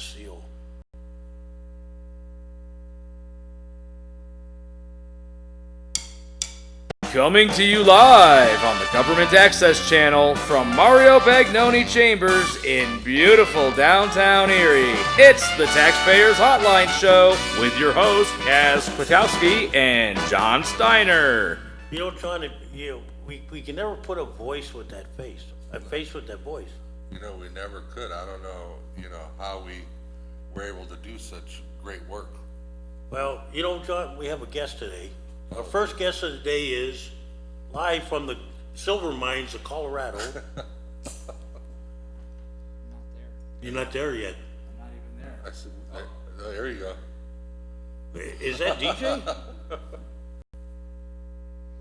seal. Coming to you live on the Government Access Channel from Mario Bagnoni Chambers in beautiful downtown Erie. It's the Taxpayers Hotline Show with your hosts, Kaz Kwiatkowski and John Steiner. You know, John, we can never put a voice with that face, a face with that voice. You know, we never could. I don't know, how we were able to do such great work. Well, you know, John, we have a guest today. Our first guest of the day is live from the silver mines of Colorado. Not there. You're not there yet. I'm not even there. I said, there you go. Is that DJ?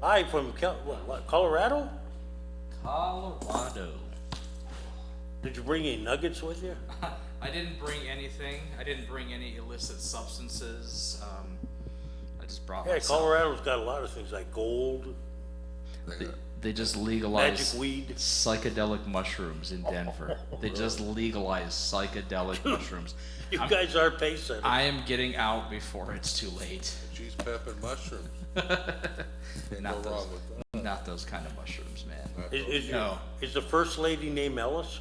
Live from Colorado? Colorado. Did you bring any nuggets with you? I didn't bring anything. I didn't bring any illicit substances. I just brought Yeah, myself. Colorado's got a lot of things like gold, They just legalized magic weed. psychedelic mushrooms in Denver. They just legalized psychedelic mushrooms. You guys are pace setters. I am getting out before it's too late. Cheese, pepper, and mushrooms. Can't Not go those, wrong with that. not those kind of mushrooms, man. No. Is the first lady named Ellis?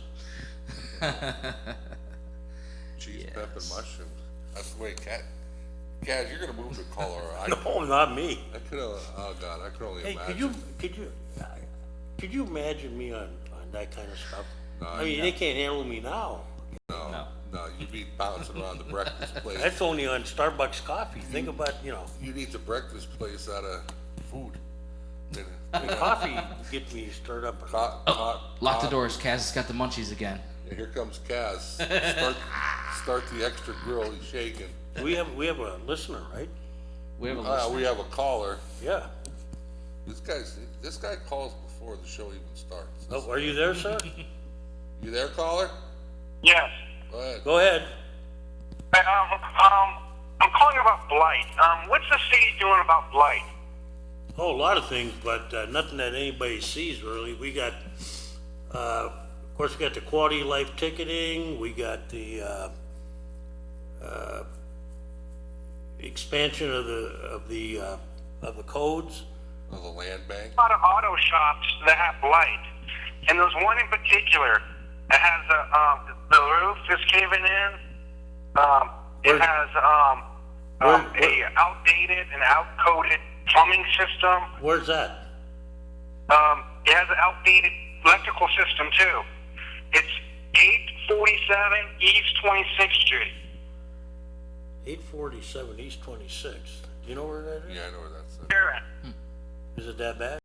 Cheese, Yes. pepper, and mushrooms. That's the way Kaz, you're gonna move to Colorado. No, not me. I could, oh God, I could only Hey, imagine. could you imagine me on that kind of stuff? No, I mean, they can't handle me now. No, you'd be bouncing around the breakfast place. That's only on Starbucks coffee. Think about, You'd eat the breakfast place out of food. the coffee gets me stirred up. Lock the doors. Kaz has got the munchies again. Here comes Kaz. Start the extra grill. He's shaking. We have a listener, right? We have a listener. We have a caller. Yeah. This guy calls before the show even starts. Oh, are you there, sir? You there, caller? Yes. Go ahead. Go ahead. I'm calling about blight. What's the city doing about blight? Oh, a lot of things, but nothing that anybody sees really. We got, of course, we got the quality of life ticketing. We got the expansion of the codes. Of the land bank. A lot of auto shops that have blight, and there's one in particular that has the roof is caving in. It has a outdated and outcoded plumbing system. Where's that? It has an outdated electrical system too. It's 847 East 26th Street. 847 East 26th. Do you know where that is? Yeah, I know where that's at. Here. Is it that bad?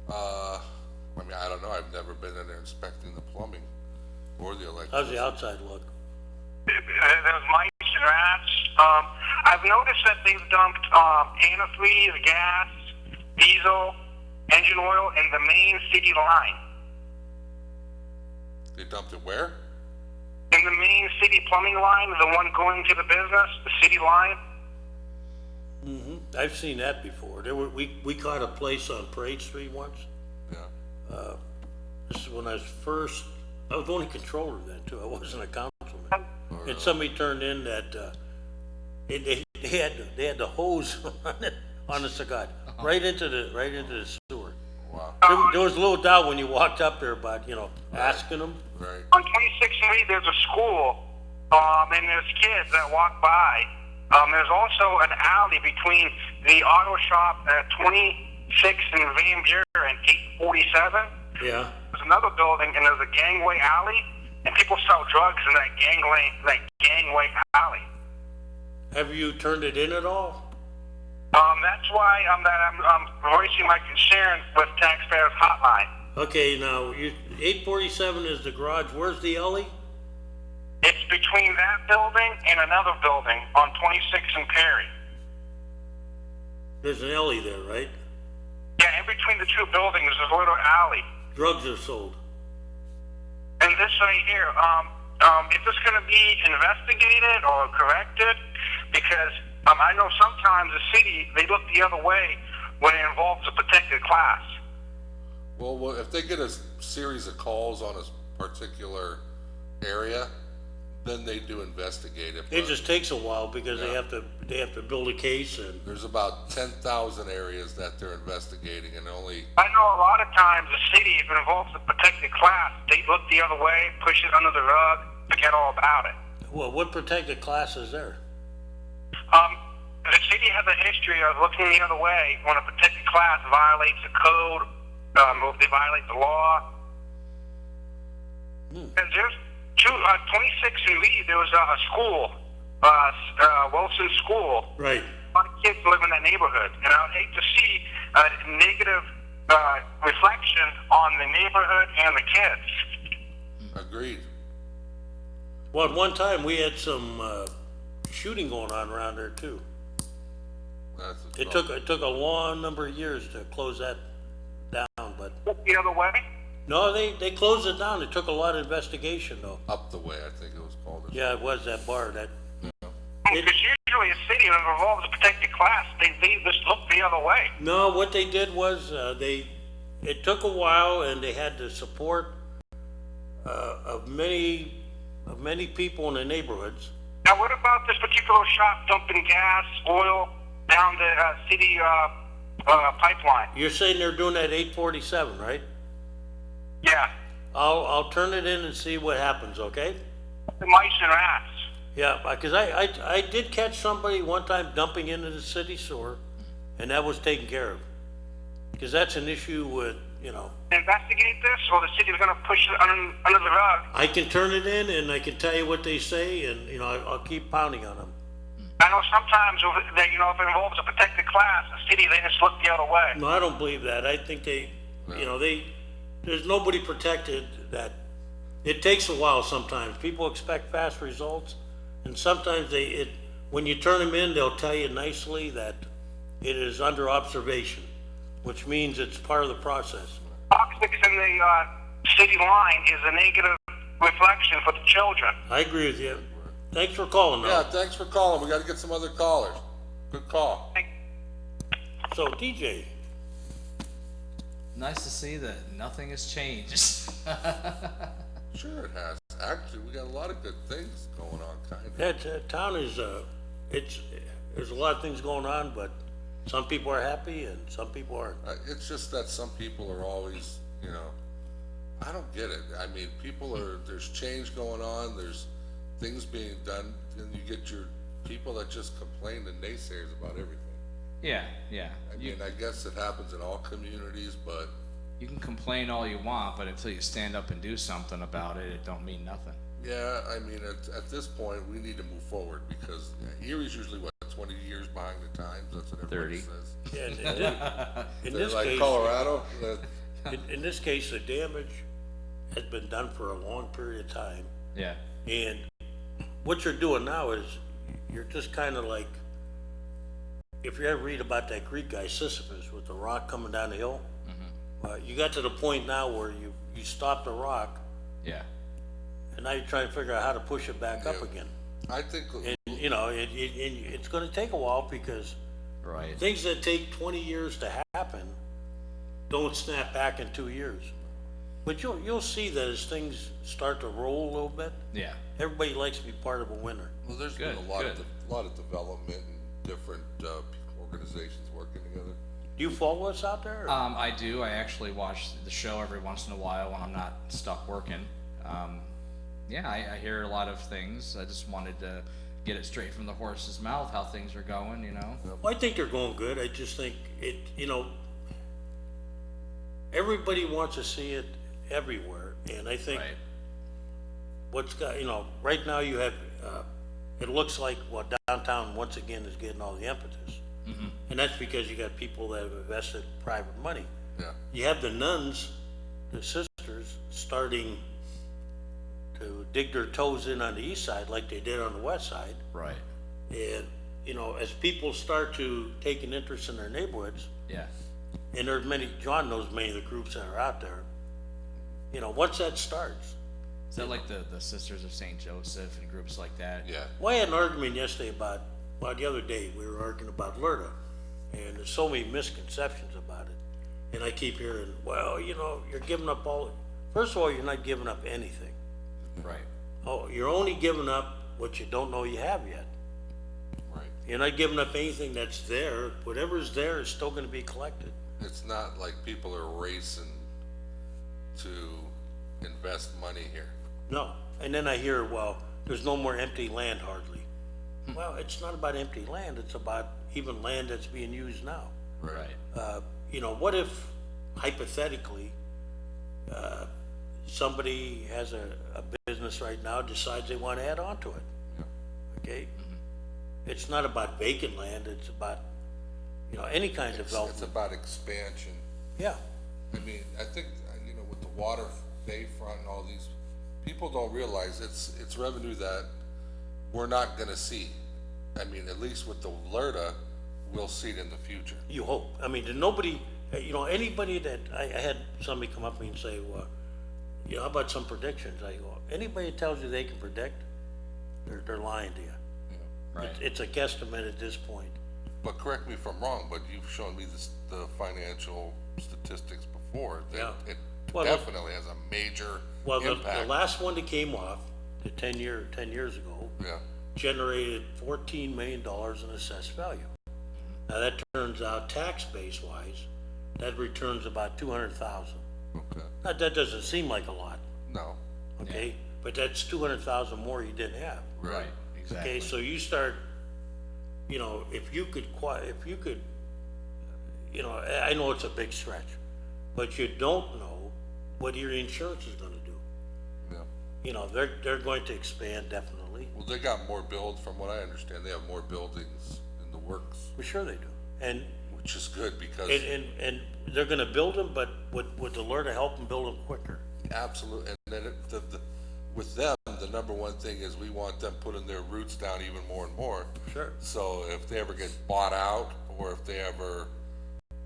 I mean, I don't know. I've never been in there inspecting the plumbing or the electric. How's the outside look? There's mice and rats. I've noticed that they've dumped antifreeze, gas, diesel, engine oil in the main city line. They dumped it where? In the main city plumbing line, the one going to the business, the city line. Mm-hmm. I've seen that before. We caught a place on Parade Street once. Yeah. This is when I was only controller then too. I wasn't a councilman. Oh, And somebody turned in that, they had the hose honest to God, right into the sewer. Wow. There was a little doubt when you walked up there about, asking them. Right. On 26th Street, there's a school, and there's kids that walk by. There's also an alley between the auto shop at 26 and Van Buren and 847. Yeah. There's another building, and there's a gangway alley, and people sell drugs in that gangway alley. Have you turned it in at all? That's why I'm voicing my concern with Taxpayers Hotline. Okay, now 847 is the garage. Where's the alley? It's between that building and another building on 26 and Perry. There's an alley there, right? Yeah, in between the two buildings, there's a little alley. Drugs are sold. And this right here, is this going to be investigated or corrected? Because I know sometimes the city, they look the other way when it involves a protected class. Well, if they get a series of calls on a particular area, then they do investigate it. It but just takes a while because they Yeah. have to build a case and, There's about 10,000 areas that they're investigating and only, I know a lot of times the city, if it involves a protected class, they look the other way, push it under the rug, forget all about it. well, what protected class is there? The city has a history of looking the other way when a protected class violates the code, or they violate the law. And there's 26 in Lee, there was a school, Wilson School. Right. A lot of kids live in that neighborhood, and I would hate to see a negative reflection on the neighborhood and the kids. agreed. Well, at one time, we had some, shooting going on around there too. That's the It trouble. took a long number of years to close that down, but, Look the other way. no, they closed it down. It took a lot of investigation though. Up the way, I think it was called. Yeah, it was that bar that, Because usually a city that involves a protected class, they just look the other way. no, what they did was, it took a while and they had the support, of many people in the neighborhoods. Now, what about this particular shop dumping gas, oil down the city pipeline? You're saying they're doing that 847, right? Yeah, I'll turn it in and see what happens, okay? the mice and rats. Yeah, because I did catch somebody one time dumping into the city sewer, and that was taken care of. Because that's an issue with, Investigate this, or the city's going to push it under the rug. I can turn it in and I can tell you what they say, and, I'll keep pounding on them. I know sometimes, if it involves a protected class, the city, they just look the other way. No, I don't believe that. I think there's nobody protected that, it takes a while sometimes. People expect fast results, and sometimes when you turn them in, they'll tell you nicely that it is under observation, which means it's part of the process. Toxics in the city line is a negative reflection for the children. I agree with you. Thanks for calling, Yeah, though. thanks for calling. We gotta get some other callers. Good call. So, DJ, Nice to see that nothing has changed. Sure it has. Actually, we got a lot of good things going on, kinda. that town is, there's a lot of things going on, but some people are happy and some people aren't. It's just that some people are always, I don't get it. I mean, there's change going on, there's things being done, and you get your people that just complain and naysayers about everything. Yeah. I mean, I guess it happens in all communities, but You can complain all you want, but until you stand up and do something about it, it don't mean nothing. yeah, I mean, at this point, we need to move forward because Erie's usually, 20 years behind the times? That's what everybody 30. says. Yeah, in They're this like case, Colorado, in this case, the damage has been done for a long period of time. Yeah. And what you're doing now is, you're just kind of like, if you ever read about that Greek guy Sisyphus with the rock coming down the hill, you got to the point now where you stop the rock, Yeah. and now you're trying to figure out how to push it back up Yeah. again. I think, And, it's gonna take a while because Right. things that take 20 years to happen don't snap back in 2 years. But you'll see that as things start to roll a little bit, Yeah. everybody likes to be part of a winner. well, there's been Good, a lot of, good. lot of development and different, organizations working together. Do you follow us out there? or- I do. I actually watch the show every once in a while when I'm not stuck working. Yeah, I hear a lot of things. I just wanted to get it straight from the horse's mouth, how things are going, Well, I think they're going good. I just think everybody wants to see it everywhere. And I think Right. right now you have, it looks like, downtown once again is getting all the impetus. And that's because you got people that have invested private money. Yeah. You have the nuns, the sisters, starting to dig their toes in on the east side like they did on the west side. Right. And, as people start to take an interest in their neighborhoods, Yeah. and there's John knows many of the groups that are out there, once that starts. Is that like the Sisters of St. Joseph and groups like that? Yeah. Well, I had an argument yesterday the other day, we were arguing about LERTA, and there's so many misconceptions about it. And I keep hearing, well, you're giving up first of all, you're not giving up anything. Right. Oh, you're only giving up what you don't know you have yet. Right. You're not giving up anything that's there. Whatever's there is still gonna be collected. It's not like people are racing to invest money here. No, and then I hear, well, there's no more empty land hardly. Well, it's not about empty land, it's about even land that's being used now. Right. You know, what if hypothetically, somebody has a business right now, decides they wanna add on to it? Okay? It's not about vacant land, it's about, you know, any kind of It's development. about expansion. Yeah, I mean, I think, you know, with the water bayfront and all these, people don't realize it's revenue that we're not gonna see. I mean, at least with the LERTA, we'll see it in the future. you hope. I mean, nobody, you know, anybody that, I had somebody come up to me and say, well, you know, how about some predictions? I go, anybody that tells you they can predict, they're lying to you. Right. It's a guesstimate at this point. But correct me if I'm wrong, but you've shown me the financial statistics before, that Yeah. it Well, definitely has a major Well, the impact. last one that came off, the 10 years ago, Yeah, generated $14 million in assessed value. Now, that turns out tax base wise, that returns about 200,000. okay, Now, that doesn't seem like a lot, no, okay? But that's 200,000 more you didn't have. Right. Exactly. Okay, so you start, you know, if you could, you know, I know it's a big stretch, but you don't know what your insurance is gonna do. yeah. You know, they're going to expand definitely. Well, they got more build, from what I understand, they have more buildings in the works, For sure they do. And, which is good because and they're gonna build them, but with the LERTA help them build them quicker. absolutely, and then with them, the number one thing is we want them putting their roots down even more and more. Sure. So if they ever get bought out, or if they ever,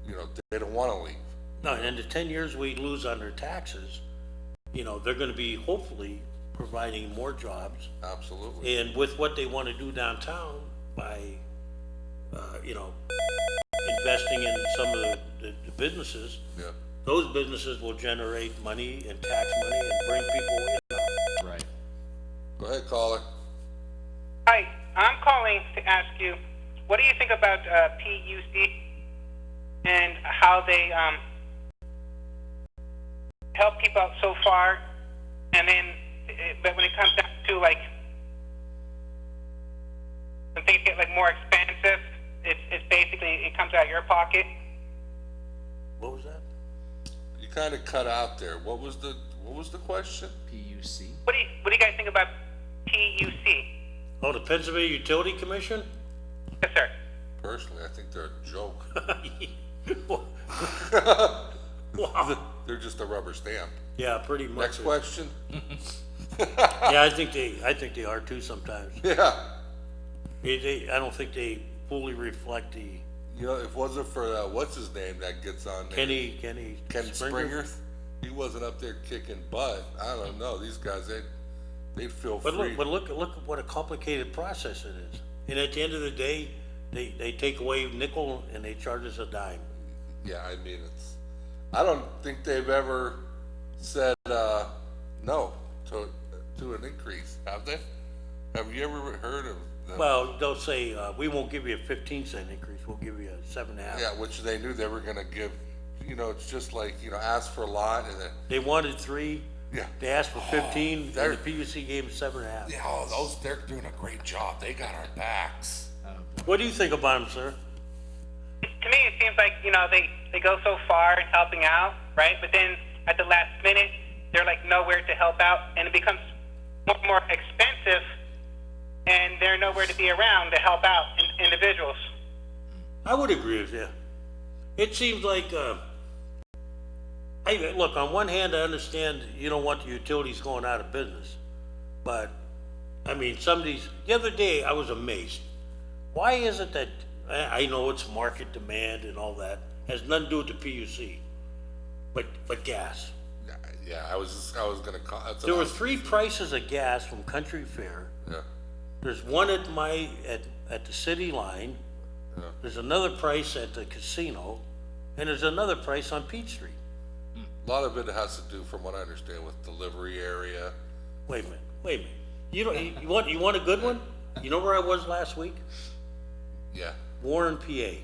you know, they don't wanna leave. No, and in the 10 years we lose on their taxes, you know, they're gonna be hopefully providing more jobs. Absolutely. And with what they wanna do downtown by, you know, investing in some of the businesses, Yeah, those businesses will generate money and tax money and bring people in. Right. go ahead, caller. Hi, I'm calling to ask you, what do you think about PUC and how they help people out so far, and then, but when it comes down to like, when things get like more expensive, it's basically, it comes out of your pocket. What was that? You kinda cut out there. What was the question? PUC. What do you guys think about PUC? Oh, the Pennsylvania Utility Commission? Yes, sir. Personally, I think they're a joke. Wow. They're just a rubber stamp. Yeah, pretty much. Next question? Yeah, I think they are too sometimes. Yeah. I don't think they fully reflect the You know, if it wasn't for, what's his name that gets on there? Ken Springer? He wasn't up there kicking butt. I don't know. These guys, they'd feel But free. look at what a complicated process it is. And at the end of the day, they take away nickel and they charge us a dime. Yeah, I mean, I don't think they've ever said, no to an increase, have they? Have you ever heard of them? Well, they'll say, we won't give you a 15-cent increase, we'll give you a 7.5. Yeah, which they knew they were gonna give, you know, it's just like, you know, ask for a lot and then, They wanted 3, yeah. they asked for 15, and they're- the PUC gave them 7.5. Yeah, oh, they're doing a great job. They got our backs. What do you think about them, sir? To me, it seems like, you know, they go so far in helping out, right? But then at the last minute, they're like nowhere to help out, and it becomes much more expensive, and they're nowhere to be around to help out individuals. I would agree with you. It seems like, look, on one hand, I understand you don't want the utilities going out of business, but, I mean, the other day, I was amazed. Why is it that, I know it's market demand and all that, has nothing to do with the PUC, but gas. Yeah, I was gonna call. That's There what I were was- 3 prices of gas from Country Fair. Yeah, There's one at the city line, yeah. there's another price at the casino, and there's another price on Peach Street. A lot of it has to do, from what I understand, with delivery area. Wait a minute. You want a good one? You know where I was last week? Yeah, Warren, PA.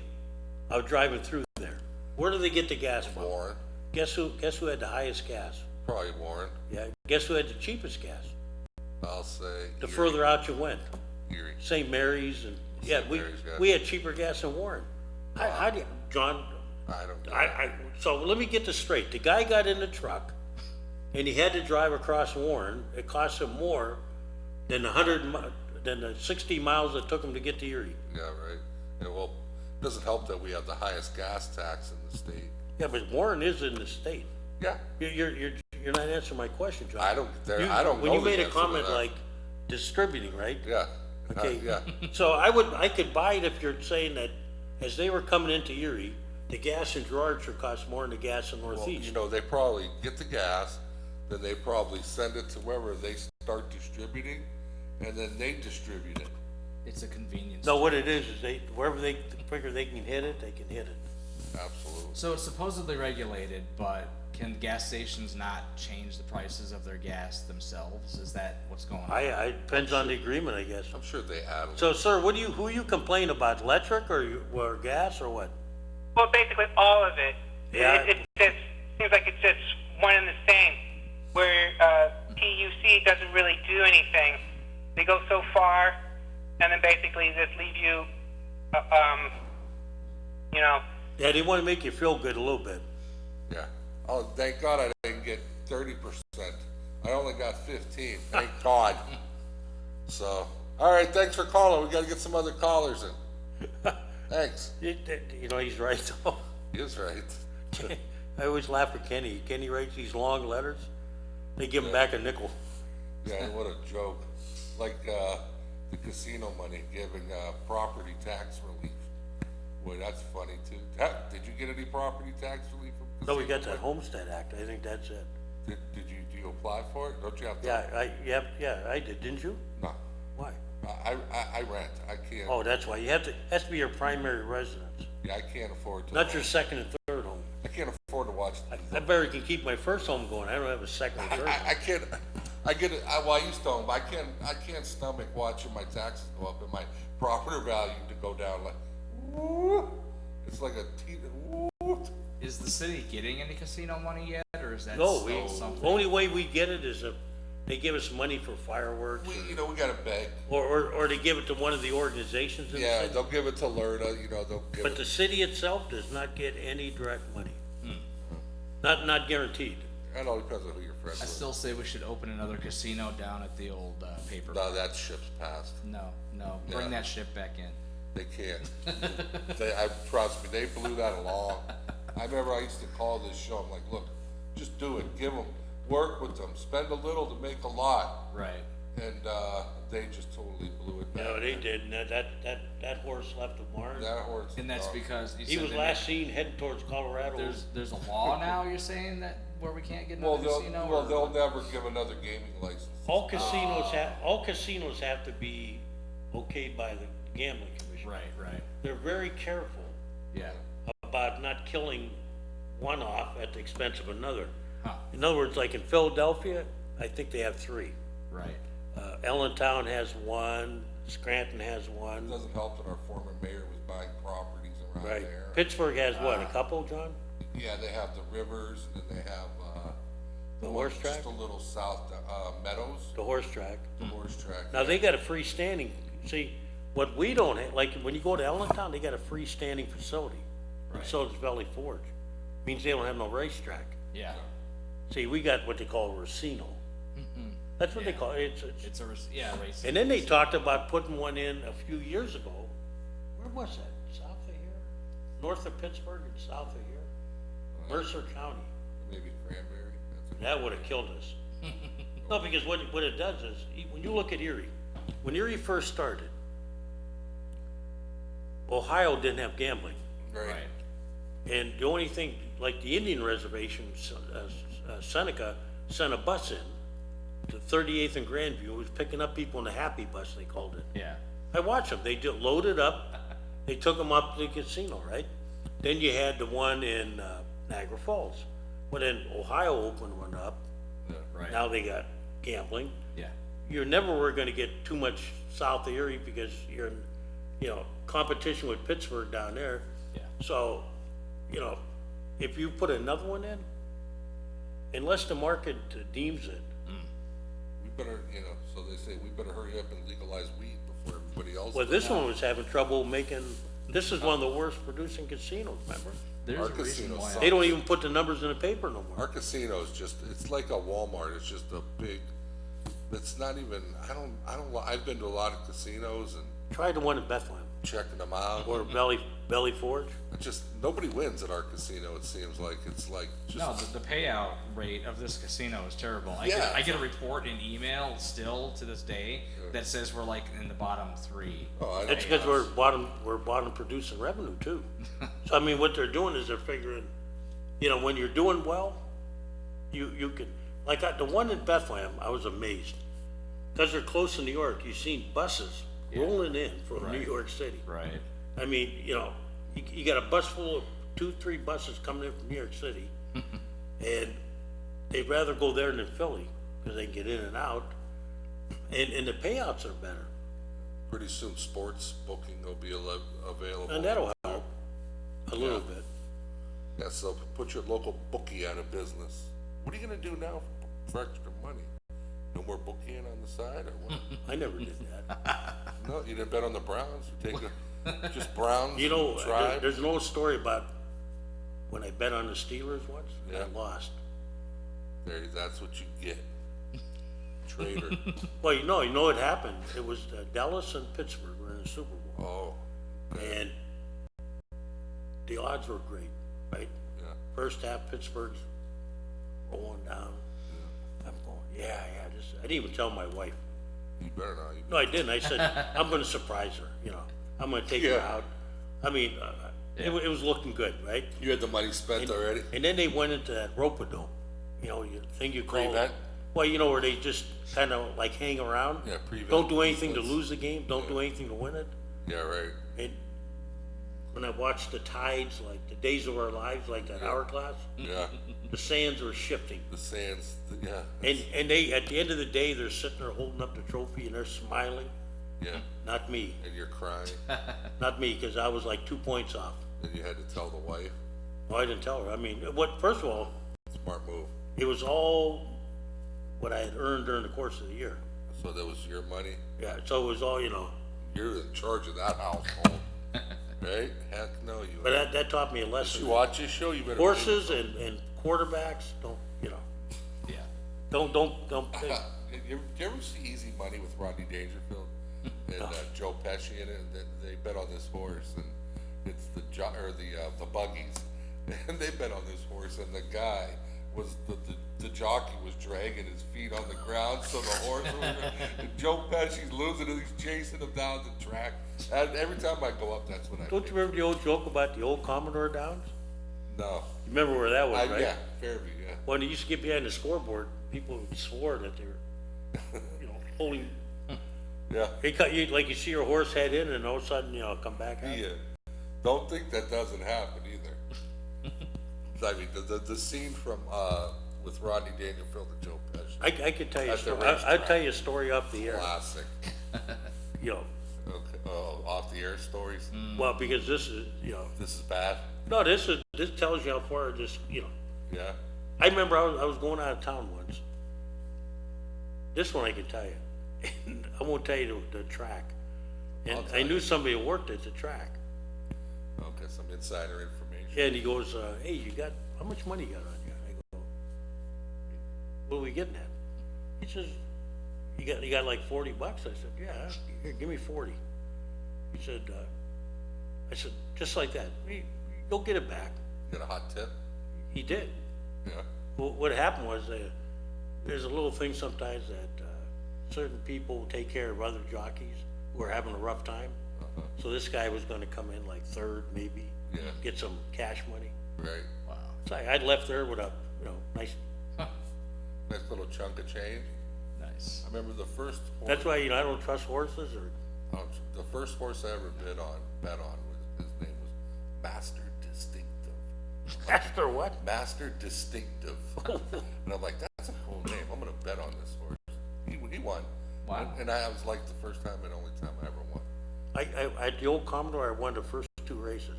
I was driving through there. Where do they get the gas from? Warren, Guess who had the highest gas? probably Warren. Yeah. Guess who had the cheapest gas? I'll say. The Erie. further out you went. Erie. St. Mary's and, yeah, St. Mary's, yeah. we had cheaper gas than Warren. How do you, John, I don't know. so let me get this straight. The guy got in the truck and he had to drive across Warren. It cost him more than than the 60 miles it took him to get to Erie. Yeah, right. And well, it doesn't help that we have the highest gas tax in the state. Yeah, but Warren is in the state. Yeah. You're not answering my question, John. I don't When know you the made a answer to comment that. like distributing, right? Yeah. Okay. Yeah. So I could buy it if you're saying that as they were coming into Erie, the gas in Gerard should cost more than the gas in Well, Northeast. you know, they probably get the gas, then they probably send it to wherever they start distributing, and then they distribute it. It's a convenience. No, what it is wherever they figure they can hit it, they can hit it. Absolutely. So it's supposedly regulated, but can gas stations not change the prices of their gas themselves? Is that what's going on? I depends on the agreement, I guess. I'm sure they add. So, sir, who you complain about? Electric or gas or what? Well, basically all of it. Yeah. It just seems like it's just one and the same, where PUC doesn't really do anything. They go so far, and then basically just leave you, you know. Yeah, they want to make you feel good a little bit. Yeah. Oh, thank God I didn't get 30%. I only got 15. Thank God. So, all right. Thanks for calling. We got to get some other callers in. Thanks. You know, he's right though. He is right. I always laugh at Kenny. Kenny writes these long letters. They give him back a nickel. Yeah, what a joke. Like the casino money giving property tax relief. Boy, that's funny too. Did you get any property tax relief from No, casino we got that money? Homestead Act. I think that's it. Do you apply for it? Don't you have to? Yeah, I did. Didn't you? No. Why? I rent. I can't. Oh, that's why. Has to be your primary residence, Yeah, I can't afford to. not your second and third home. I can't afford to watch. I better can keep my first home going. I don't have a second or third. I can't. I get it. Well, I used to own, but I can't stomach watching my taxes go up and my property value to go down. Like, woo, it's like a teeth. Woo. Is the city getting any casino money yet, or is that No, still something? only way we get it is if they give us money for fireworks, We gotta beg. or they give it to one of the organizations in the Yeah, city. they'll give it to Lerna. They'll give But it. the city itself does not get any direct money. Not guaranteed. It all depends on who your friends I with. still say we should open another casino down at the old paper. No, that ship's passed. No, bring Yeah. that ship back in. They can't. Trust me, they blew that along. I remember I used to call this show. I'm like, look, just do it. Give them, work with them, spend a little to make a lot. Right. And they just totally blew it back. No, they didn't. That horse left the barn. That horse. And that's because you He said was that last seen heading towards Colorado. there's a law now. You're saying that where we can't get Well, another casino. or- they'll never give another gaming license. All casinos have to be okayed by the gambling commission. Right. They're very careful Yeah. about not killing one off at the expense of another. Huh. In other words, like in Philadelphia, I think they have 3. Right. Allentown has 1, Scranton has It 1, doesn't help that our former mayor was buying properties around right? there. Pittsburgh has what, a couple, John? Yeah, they have the rivers, and then they have, The one horse track? just a little south, Meadows, The horse track. the horse track. Now, they got a freestanding, see, what we don't have, like, when you go to Allentown, they got a freestanding facility. And so does Valley Forge. Means they don't have no racetrack. Yeah. See, we got what they call a racino. That's what they call it. It's a race. And then they talked about putting one in a few years ago. Where was that? South of here? North of Pittsburgh and south of here? Mercer County. Maybe Cranberry. That would have killed us. No, because what it does is, when you look at Erie, when Erie first started, Ohio didn't have gambling. Right. And the only thing, like the Indian reservation, Seneca sent a bus in to 38th and Grandview. It was picking up people in the Happy Bus, they called it. Yeah. I watched them. They just loaded up. They took them up to the casino, right? Then you had the one in Niagara Falls. Well, then Ohio opened one up. Right. Now they got gambling. Yeah. you're never were gonna get too much South Erie because you're in, competition with Pittsburgh down there. Yeah. So, if you put another one in, unless the market deems it, We better, so they say, we better hurry up and legalize weed before everybody else. well, this one was having trouble making, this is one of the worst producing casinos, remember? There's Our a reason casino why. sucks. They don't even put the numbers in the paper no Our more. casino's just, it's like a Walmart, it's just a big, it's not even, I've been to a lot of casinos and Try the one in Bethlehem, checking them out. or Belly Forge. It just, nobody wins at our casino, it seems like, it's like, No, just, the payout rate of this casino is terrible. Yeah. I get a report in email still to this day that says we're like in the bottom 3. oh, I That's don't, because we're bottom producing revenue too. So I mean, what they're doing is they're figuring, when you're doing well, you can, like the one in Bethlehem, I was amazed. Cause they're close to New York, you've seen buses rolling in from New Right. York City. Right. I mean, you got a bus full of 2-3 buses coming in from New York City. And they'd rather go there than Philly, cause they can get in and out. And the payouts are better. pretty soon sports booking will be available. And that'll help a little bit. Yeah, so put your local bookie out of business. What are you gonna do now for extra money? No more bookieing on the side, or what? I never did that. No, you didn't bet on the Browns? You take just Browns You know, and Tribe? there's an old story about when I bet on the Steelers once, and Yeah. I lost. That's what you get. Traitor. Well, you know what happened? It was Dallas and Pittsburgh were in the Super Bowl, Oh, and the odds were great, right? yeah. First half, Pittsburgh's rolling down. I'm going, yeah, I didn't even tell my wife. You better not. No, I didn't. I said, I'm gonna surprise her, I'm gonna take her Yeah. out. I mean, it was looking good, right? You had the money spent already? And then they went into that rope-a-dope, your thing you call. Pre-bet? Well, where they just kind of like hang around. Yeah, pre-bet. Don't do anything to Let's- lose the game, don't do anything to win it. Yeah, right. And when I watched the tides, like the days of our lives, like that hourglass, Yeah, the sands were shifting. the sands, yeah, And they, at the end of the day, they're sitting there holding up the trophy and they're smiling. yeah. Not me, And you're crying, not me, because I was like 2 points off. and you had to tell the wife. Well, I didn't tell her. I mean, first of all, Smart move. it was all what I had earned during the course of the year. So that was your money? Yeah, so it was all, You're in charge of that household, right? Heck no, you. but that taught me a If lesson. you watch this show, you better. Horses and quarterbacks, don't, Yeah. don't think. You ever see Easy Money with Rodney Dangerfield and Joe Pesci in it? And they bet on this horse, and it's the buggies, and they bet on this horse, and the guy was the jockey was dragging his feet on the ground, so the horse was. And Joe Pesci's losing, and he's chasing him down the track. And every time I go up, that's what I. Don't you remember the old joke about the old Commodore Downs? No. You remember where that was, right? Yeah, Fairview. Yeah. When they used to get behind the scoreboard, people swore that they were, holding. Yeah. They cut you like you see your horse head in, and all of a sudden, come back out. Yeah. Don't think that doesn't happen either. I mean, the scene from with Rodney Dangerfield and Joe Pesci, I could tell you a At the story. racetrack. I'd tell you a story off the air. classic. Okay. Oh, off the air stories. Well, because this is, This is bad. no, this tells you how far this, Yeah. I remember I was going out of town once. This one I can tell you. And I won't tell you the track. And I'll tell I knew you. somebody who worked at the track. Okay, some insider information. And he goes, hey, how much money you got on you? I go, what are we getting at? He says, you got like $40? I said, yeah, here, give me 40. He said, I said, just like that, go get it back. Got a hot tip? He did. Yeah. Well, what happened was, there's a little thing sometimes that, certain people take care of other jockeys who are having a rough time. So this guy was gonna come in like third, maybe, Yeah. get some cash money. Right. Wow. So I'd left there with a, nice, Nice little chunk of change. Nice. I remember the first horse. that's why, I don't trust horses or, The first horse I ever bet on was his name was Master Distinctive. Master what? Master Distinctive. And I'm like, that's a cool name. I'm gonna bet on this horse. He won Wow. And I was like the first time and only time I ever won. At the old Commodore, I won the first 2 races.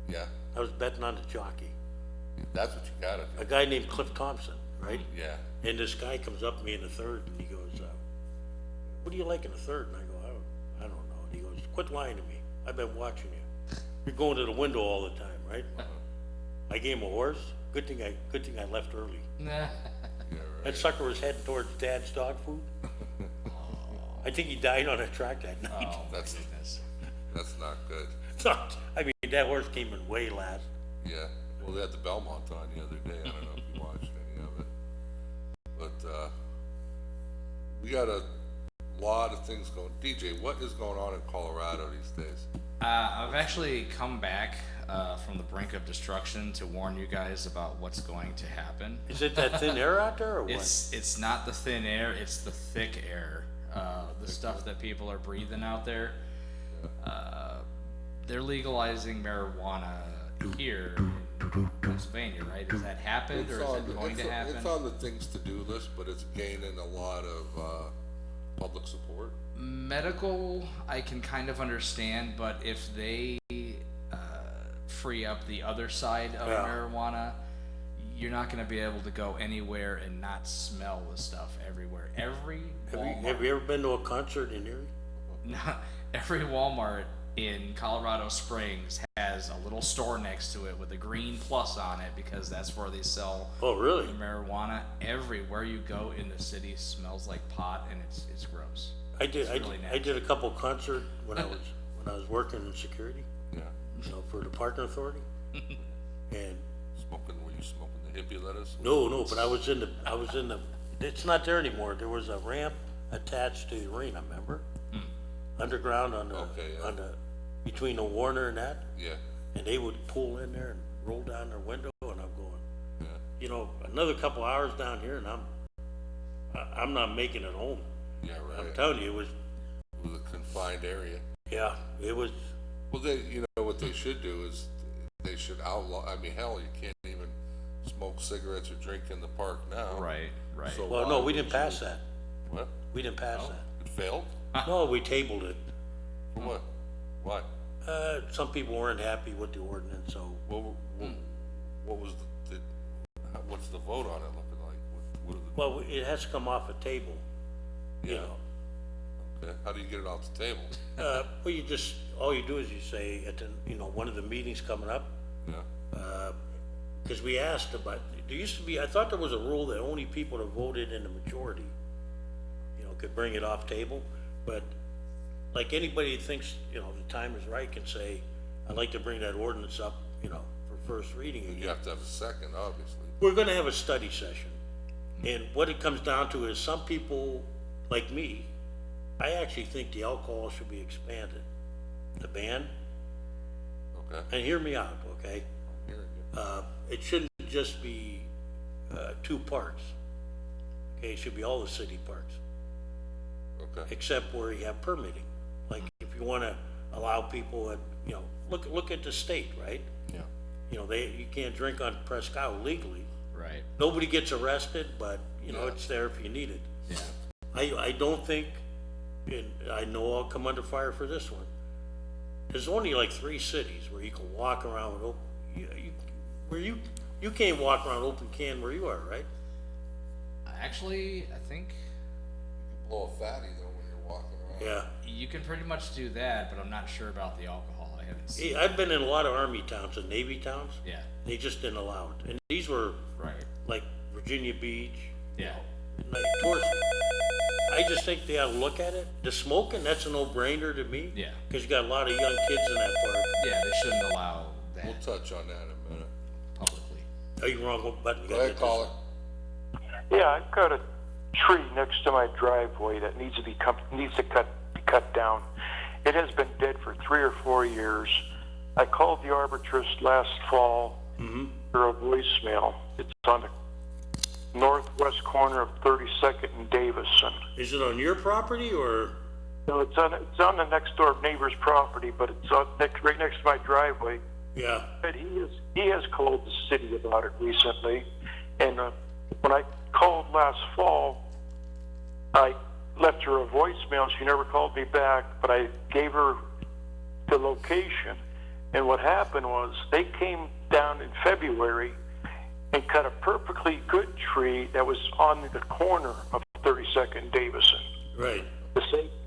Yeah, I was betting on the jockey, that's what you gotta a do. guy named Cliff Thompson, right? Yeah, And this guy comes up to me in the third and he goes, what do you like in the third? And I go, I don't know. And he goes, quit lying to me. I've been watching you. You're going to the window all the time, right? I gave him a horse. Good thing I left early. Nah. yeah, That right. sucker was heading towards Dad's dog food. I think he died on a track that night. Oh, That's- goodness. That's not good. I mean, that horse came in way last. Yeah, well, they had the Belmont on the other day, I don't know if you watched any of it. But, we got a lot of things going. DJ, what is going on in Colorado these days? I've actually come back from the brink of destruction to warn you guys about what's going to happen. Is it that thin air out there or what? It's not the thin air, it's the thick air. The stuff that people are breathing out there. They're legalizing marijuana here in Pennsylvania, right? Has that happened or is it going to happen? It's on the things to do list, but it's gaining a lot of, public support. Medical, I can kind of understand, but if they free up the other side of Yeah. marijuana, you're not going to be able to go anywhere and not smell the stuff everywhere. Every Have you ever been to a concert in Erie? every Walmart in Colorado Springs has a little store next to it with a green plus on it because that's where they sell Oh, really? the marijuana. Everywhere you go in the city smells like pot and it's gross. I did really I did a couple concerts when I was working in security, Yeah, for the parking authority. And were you smoking the hippie lettuce? no, but I was in the, it's not there anymore. There was a ramp attached to the arena, remember? Underground on the, Okay, yeah. between the Warner and that, Yeah, and they would pull in there and roll down their window, and I'm going, yeah, another couple hours down here, and I'm not making it home. yeah, I'm right. telling you, it was, It was a confined area. yeah, it was, Well, what they should do is they should outlaw, I mean, hell, you can't even smoke cigarettes or drink in the park now. Right. So well, why no, we would didn't you- pass that. What? We didn't pass that. It failed? No, we tabled it. For what? Why? Some people weren't happy with the ordinance, so, What was what's the vote on it looking like? What are well, it has to come off a table, you Yeah. know. okay, how do you get it off the table? Well, all you do is you say at the, one of the meetings coming up, Yeah, because we asked about, there used to be, I thought there was a rule that only people that voted in the majority, could bring it off table, but like anybody that thinks, the time is right can say, I'd like to bring that ordinance up, for first reading you again. have to have a second, obviously. We're gonna have a study session, and what it comes down to is some people, like me, I actually think the alcohol should be expanded, the ban, Okay, and hear me out, okay? here you go. It shouldn't just be, 2 parks. Okay, it should be all the city parks, Okay, except where you have permitting. Like, if you wanna allow people at, look at the state, right? yeah, You can't drink on Prescott legally. Right. Nobody gets arrested, but, Yeah. it's there if you need it. Yeah. I don't think, and I know I'll come under fire for this one. There's only like 3 cities where you can walk around with you can't walk around open can where you are, right? Actually, I think blow a fatty though when you're walking around. Yeah. you can pretty much do that, but I'm not sure about the alcohol. I haven't seen. See, I've been in a lot of army towns and Navy towns. Yeah. They just didn't allow it. And these were Right. like Virginia Beach, Yeah. like tourist. I just think they ought to look at it. The smoking, that's a no-brainer to me. Yeah. Cause you got a lot of young kids in that park. Yeah, they shouldn't allow that We'll touch on that in a minute. publicly. Are you wrong button? You Go gotta ahead, hit this caller. one. Yeah, I've got a tree next to my driveway that needs to be cut down. It has been dead for 3 or 4 years. I called the arbitrist last fall for a voicemail. It's on the northwest corner of 32nd and Davison. Is it on your property or? No, it's on the next door neighbor's property, but it's right next to my driveway. Yeah. But he has called the city about it recently, and when I called last fall, I left her a voicemail. She never called me back, but I gave her the location. And what happened was they came down in February and cut a perfectly good tree that was on the corner of 32nd and Davison. Right.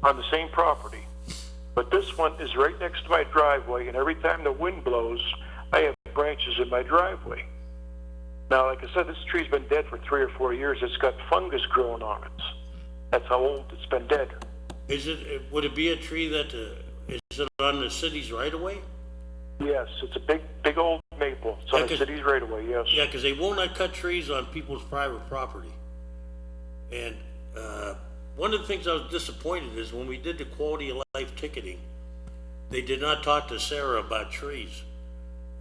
On the same property. But this one is right next to my driveway, and every time the wind blows, I have branches in my driveway. Now, like I said, this tree's been dead for 3 or 4 years. It's got fungus growing on it. That's how old it's been dead. Would it be a tree that, is it on the city's right of way? Yes, it's a big old maple. It's on the city's right away, yes. Yeah, because they will not cut trees on people's private property. And one of the things I was disappointed is when we did the quality of life ticketing, they did not talk to Sarah about trees.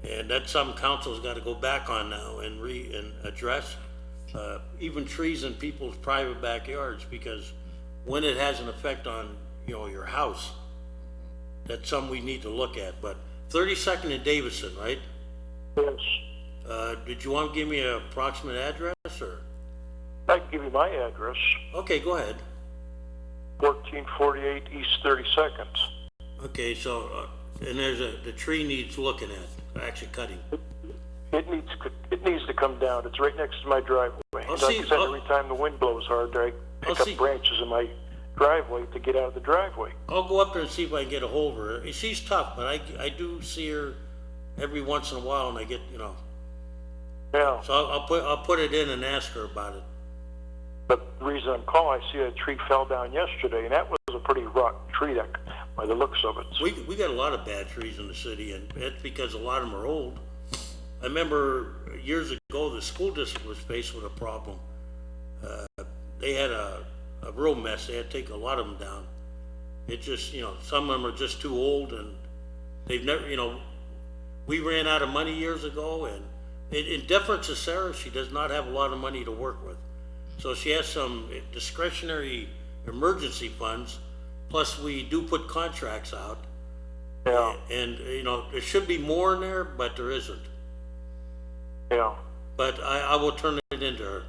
And that's something council's got to go back on now and address, even trees in people's private backyards, because when it has an effect on, your house, that's something we need to look at. But 32nd and Davison, right? Yes. Did you want to give me an approximate address, or? I can give you my address. Okay, go ahead. 1448 East 32nd. Okay, so, and the tree needs looking at, actually cutting. It needs to come down. It's right next to my driveway. Like I said, every time the wind blows hard, I pick up branches in my driveway to get out of the driveway. I'll go up there and see if I can get a hold of her. She's tough, but I do see her every once in a while, and I get, Yeah. So I'll put it in and ask her about it. But the reason I'm calling, I see a tree fell down yesterday, and that was a pretty rotten tree, that, by the looks of it. We got a lot of bad trees in the city, and that's because a lot of them are old. I remember years ago, the school district was faced with a problem. They had a real mess. They had to take a lot of them down. It just, some of them are just too old, and they've never, we ran out of money years ago, and in deference to Sarah, she does not have a lot of money to work with. So she has some discretionary emergency funds, plus we do put contracts out. Yeah. And, there should be more in there, but there isn't. Yeah. But I will turn it into her.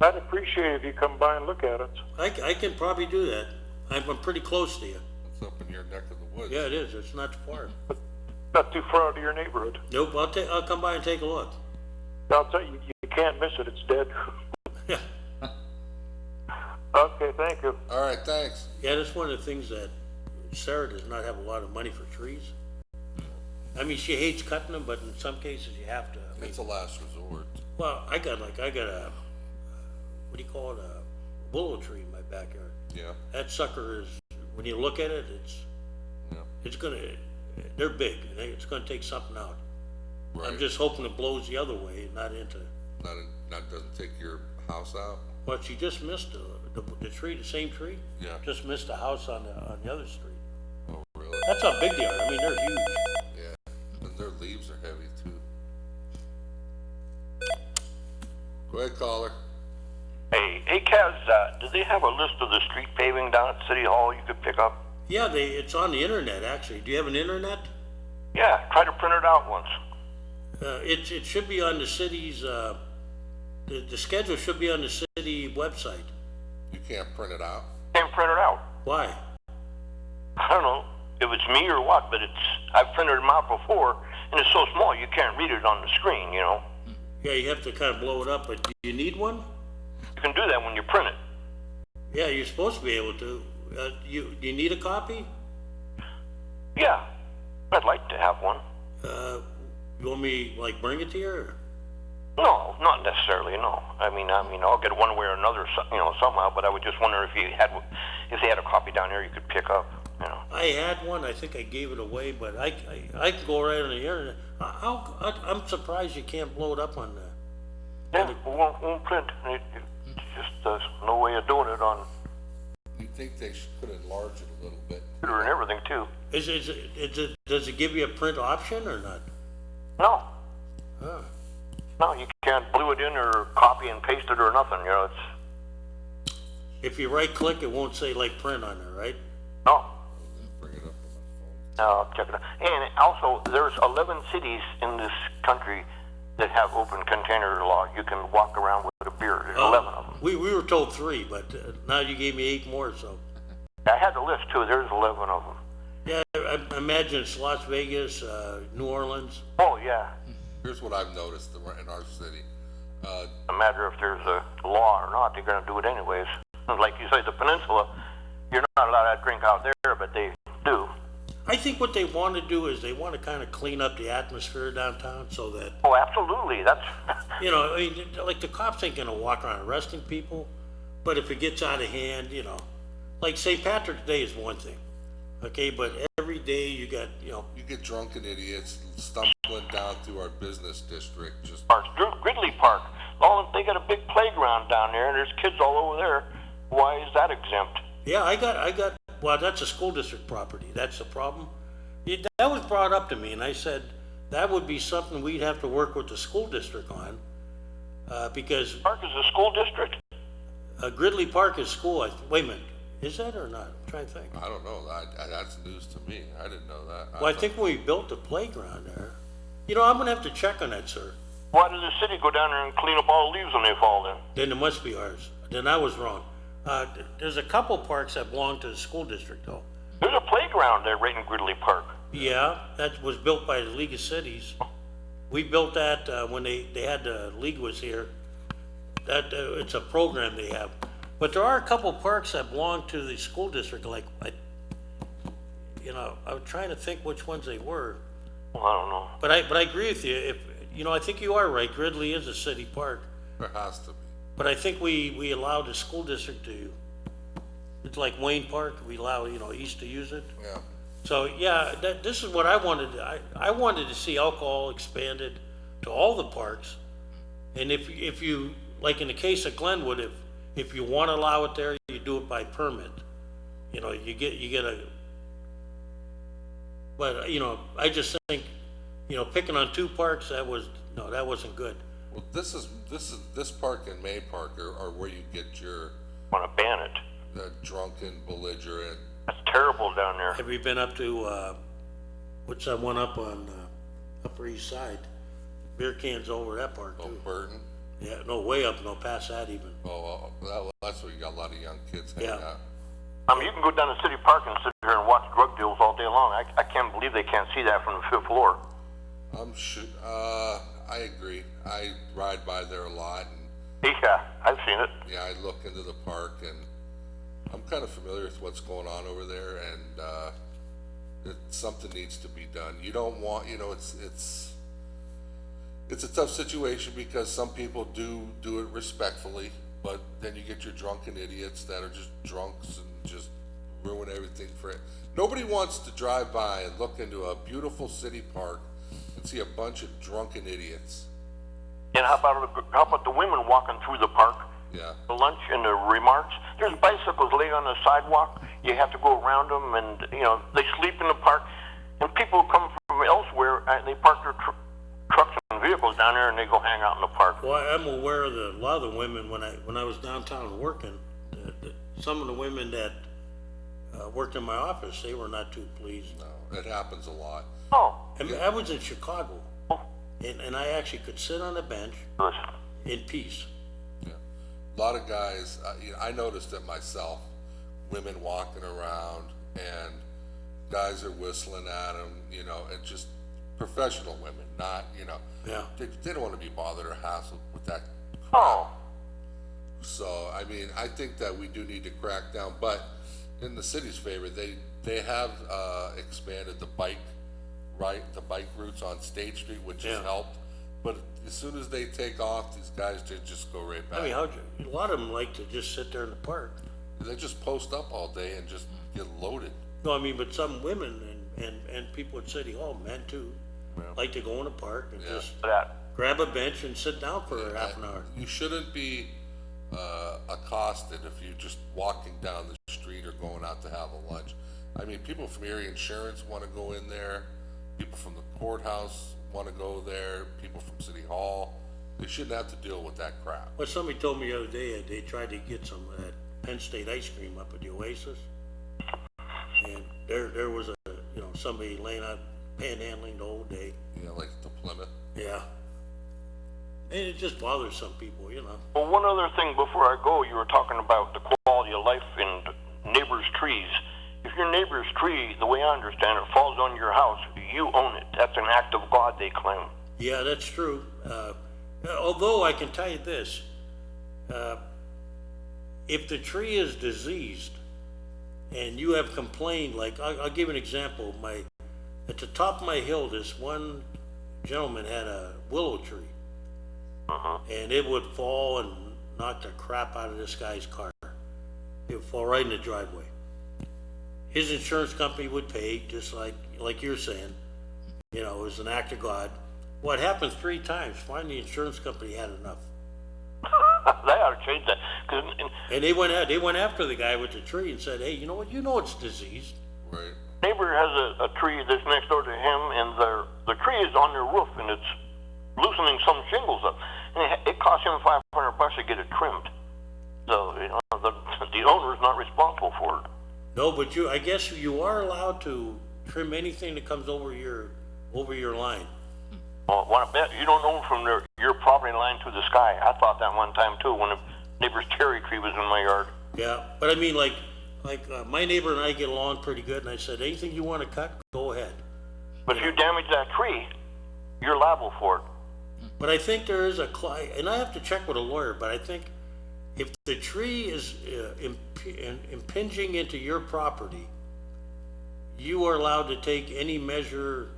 I'd appreciate it if you come by and look at it. I can probably do that. I'm pretty close to you. It's up in your neck of the woods. Yeah, it is. It's not too far. Not too far out of your neighborhood. Nope, I'll come by and take a look. I'll tell you, you can't miss it. It's dead. Yeah. Okay, thank you. All right, thanks. Yeah, that's one of the things that Sarah does not have a lot of money for trees. I mean, she hates cutting them, but in some cases you have to. I mean, It's a last resort. well, I got a, what do you call it, a willow tree in my backyard. Yeah, That sucker is, when you look at it, yeah. they're big, and it's gonna take something out. Right. I'm just hoping it blows the other way, not into, Not doesn't take your house out? but she just missed the tree, the same tree. Yeah. Just missed the house on the other street. Oh, really? That's how big they are. I mean, they're huge. Yeah, and their leaves are heavy too. Go ahead, caller. Hey, Kaz, do they have a list of the street paving down at City Hall you could pick up? Yeah, it's on the internet, actually. Do you have an internet? Yeah, try to print it out once. It should be on the city's, the schedule should be on the city website. You can't print it out? Can't print it out. Why? I don't know if it's me or what, but I've printed them out before, and it's so small you can't read it on the screen, Yeah, you have to kind of blow it up, but do you need one? You can do that when you print it. Yeah, you're supposed to be able to. Do you need a copy? Yeah, I'd like to have one. You want me, bring it to you, or? No, not necessarily, no. I mean, I'll get it one way or another, somehow, but I would just wonder if they had a copy down here you could pick up, I had one. I think I gave it away, but I can go right on the internet. I'm surprised you can't blow it up on the. Yeah, it won't print. It's just there's no way of doing it on You think they could enlarge it a little bit? computer and everything too. Does it give you a print option or not? No, Huh. no, you can't glue it in or copy and paste it or nothing. It's If you right click, it won't say print on there, right? no. Bring it up on my phone. I'll check it out. And also, there's 11 cities in this country that have open container law. You can walk around with a beer. There's 11 of them. We were told 3, but now you gave me 8 more, so. I had the list too. There's 11 of them. Yeah, I imagine it's Las Vegas, New Orleans. Oh yeah. Here's what I've noticed in our city. No matter if there's a law or not, they're going to do it anyways. Like you say, the peninsula, you're not allowed to drink out there, but they do. I think what they want to do is they want to kind of clean up the atmosphere downtown so that, Oh, absolutely. That's you know, I mean, like the cops ain't gonna walk around arresting people, but if it gets out of hand, you know, like St. Patrick's Day is one thing, okay, but every day you got, you know, You get drunken idiots stumbling down through our business district, just, Park, Gridley Park. Oh, they got a big playground down there, and there's kids all over there. Why is that exempt? yeah, I got, well, that's a school district property, that's the problem. That was brought up to me, and I said, that would be something we'd have to work with the school district on, because Park is a school district. Gridley Park is school, wait a minute, is that or not? I'm trying to think. I don't know, that's news to me, I didn't know that. Well, I think when we built the playground there, you know, I'm gonna have to check on that, sir. Why does the city go down there and clean up all the leaves when they fall in? Then it must be ours. Then I was wrong. There's a couple parks that belong to the school district though. There's a playground there right in Gridley Park. Yeah, that was built by the League of Cities. We built that, when they had, the league was here. That, it's a program they have. But there are a couple parks that belong to the school district, like, you know, I was trying to think which ones they were. Well, I don't know. But I agree with you. If, you know, I think you are right. Gridley is a city park. There has to be. But I think we allow the school district to, it's like Wayne Park, we allow, you know, East to use it. Yeah, So, yeah, this is what I wanted, I wanted to see alcohol expanded to all the parks. And if you, like in the case of Glenwood, if you want to allow it there, you do it by permit. You know, you get a, but, you know, I just think, you know, picking on 2 parks, that wasn't good. well, this park and May Park are where you get your Want to ban it? drunken, belligerent, That's terrible down there. Have you been up to, what's that one up on, Upper East Side? Beer cans over that park oh, too. Burton. Yeah, no, way up, no, past that even. That's where you got a lot of young kids hanging Yeah. out. I mean, you can go down to City Park and sit here and watch drug deals all day long. I can't believe they can't see that from the 5th floor. I agree. I ride by there a lot, and Yeah, I've seen it. yeah, I look into the park, and I'm kind of familiar with what's going on over there, and something needs to be done. You don't want, you know, it's a tough situation because some people do it respectfully, but then you get your drunken idiots that are just drunks and just ruin everything for it. Nobody wants to drive by and look into a beautiful city park and see a bunch of drunken idiots. And how about the women walking through the park? Yeah. The lunch and the remarks. There's bicycles laying on the sidewalk. You have to go around them, and you know they sleep in the park. And people come from elsewhere, and they park their trucks and vehicles down there, and they go hang out in the park. Well, I'm aware of a lot of the women, when I was downtown working, some of the women that worked in my office, they were not too pleased. No, it happens a lot. Oh, I mean, I was in Chicago, and I actually could sit on a bench good. in peace. Yeah. A lot of guys, you know, I noticed it myself, women walking around and guys are whistling at them, you know, and just professional women, not, you know, Yeah. they don't want to be bothered or hassled with that. Oh, So, I mean, I think that we do need to crack down, but in the city's favor, they have, expanded the bike routes on State Street, which has Yeah. helped. But as soon as they take off, these guys just go right back. I mean, a lot of them like to just sit there in the park. They just post up all day and just get loaded. No, I mean, but some women and people at City Hall, men too, like to go in the park and Yeah. just that. grab a bench and sit down for half an hour. You shouldn't be accosted if you're just walking down the street or going out to have a lunch. I mean, people from Erie Insurance want to go in there. People from the courthouse want to go there. People from City Hall. They shouldn't have to deal with that crap. Well, somebody told me the other day they tried to get some of that Penn State ice cream up at the Oasis, and there was somebody laying out panhandling the whole day. You know, like the Plymouth. Yeah, And it just bothers some people, you know. Well, one other thing before I go, you were talking about the quality of life in neighbors' trees. If your neighbor's tree, the way I understand it, falls on your house, you own it. That's an act of God, they claim. Yeah, that's true. Although I can tell you this, if the tree is diseased and you have complained, like I'll give an example. At the top of my hill, this one gentleman had a willow tree, and it would fall and knock the crap out of this guy's car. It would fall right in the driveway. His insurance company would pay, just like you're saying. You know, it was an act of God. Well, it happened 3 times. Finally, the insurance company had enough. They ought to change that. And they went after the guy with the tree and said, hey, you know what? You know it's diseased. Right. Neighbor has a tree that's next door to him, and the tree is on their roof, and it's loosening some shingles up. And it cost him $500 to get it trimmed. So, you know, the owner's not responsible for it. No, but I guess you are allowed to trim anything that comes over your line. Well, I bet you don't own from your property line to the sky. I thought that one time too when a neighbor's cherry tree was in my yard. Yeah, but I mean, like my neighbor and I get along pretty good, and I said, anything you want to cut, go ahead. But if you damage that tree, you're liable for it. But I think there is and I have to check with a lawyer, but I think if the tree is impinging into your property, you are allowed to take any measure,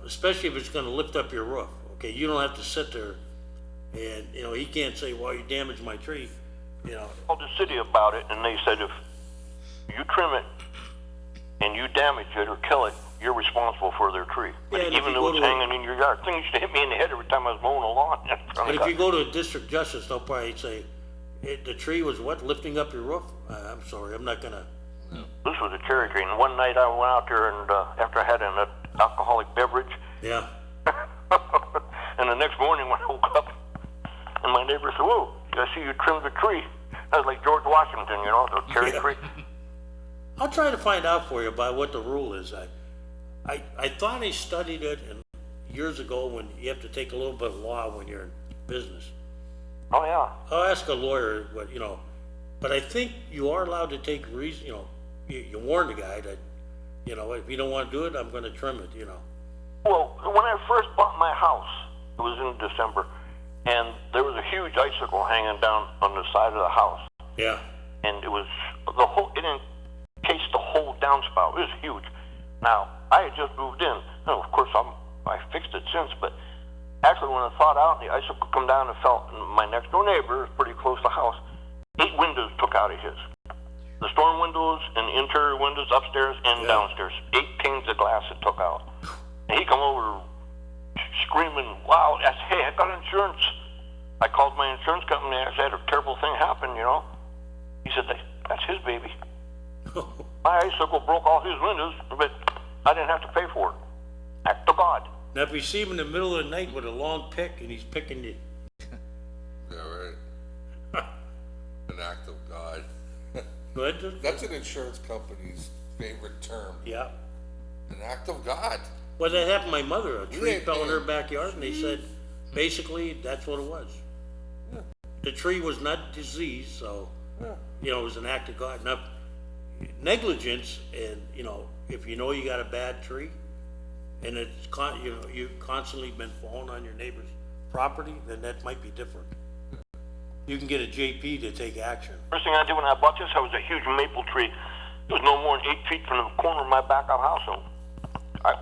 especially if it's going to lift up your roof. Okay, you don't have to sit there and, you know, he can't say, well, you damaged my tree, you know. I called the city about it, and they said if you trim it and you damage it or kill it, you're responsible for their tree. Yeah, even though it's hanging in your yard. Thing used to hit me in the head every time I was mowing a lawn. But if you go to a district justice, they'll probably say, the tree was what, lifting up your roof? I'm sorry, I'm not gonna. This was a cherry tree, and one night I went out there, and after I had an alcoholic beverage, Yeah. and the next morning when I woke up, and my neighbor said, "Whoa, I see you trimmed the tree." I was like George Washington, you know, the cherry tree. I'll try to find out for you about what the rule is. I thought I studied it years ago when you have to take a little bit of law when you're in business. Oh yeah. I'll ask a lawyer, but I think you are allowed to take you know, you warn the guy that, you know, if you don't want to do it, I'm going to trim it, you know. Well, when I first bought my house, it was in December, and there was a huge icicle hanging down on the side of the house. Yeah. And it encased the whole downspout. It was huge. Now, I had just moved in. And of course, I fixed it since, but actually when I thawed out and the icicle come down and fell, and my next door neighbor is pretty close to the house, 8 windows took out of his. The storm windows and the interior windows upstairs and downstairs. 8 panes of glass it took out. And he come over screaming, wow, I said, hey, I got insurance. I called my insurance company and I said, a terrible thing happened, you know. He said, that's his baby. My icicle broke all his windows, but I didn't have to pay for it. Act of God. Now, if you see him in the middle of the night with a long pick and he's picking you. Yeah, right. An act of God. Good? That's an insurance company's favorite term. Yeah. An act of God. Well, that happened to my mother. A tree Yeah, fell in her man. backyard, and they said, basically, that's what it was. Yeah. The tree was not diseased, so, Yeah. you know, it was an act of God. Now, negligence, and, you know, if you know you got a bad tree, and it's, you know, you've constantly been falling on your neighbor's property, then that might be different. You can get a JP to take action. First thing I did when I bought this house was a huge maple tree. It was no more than 8 feet from the corner of my back of house. So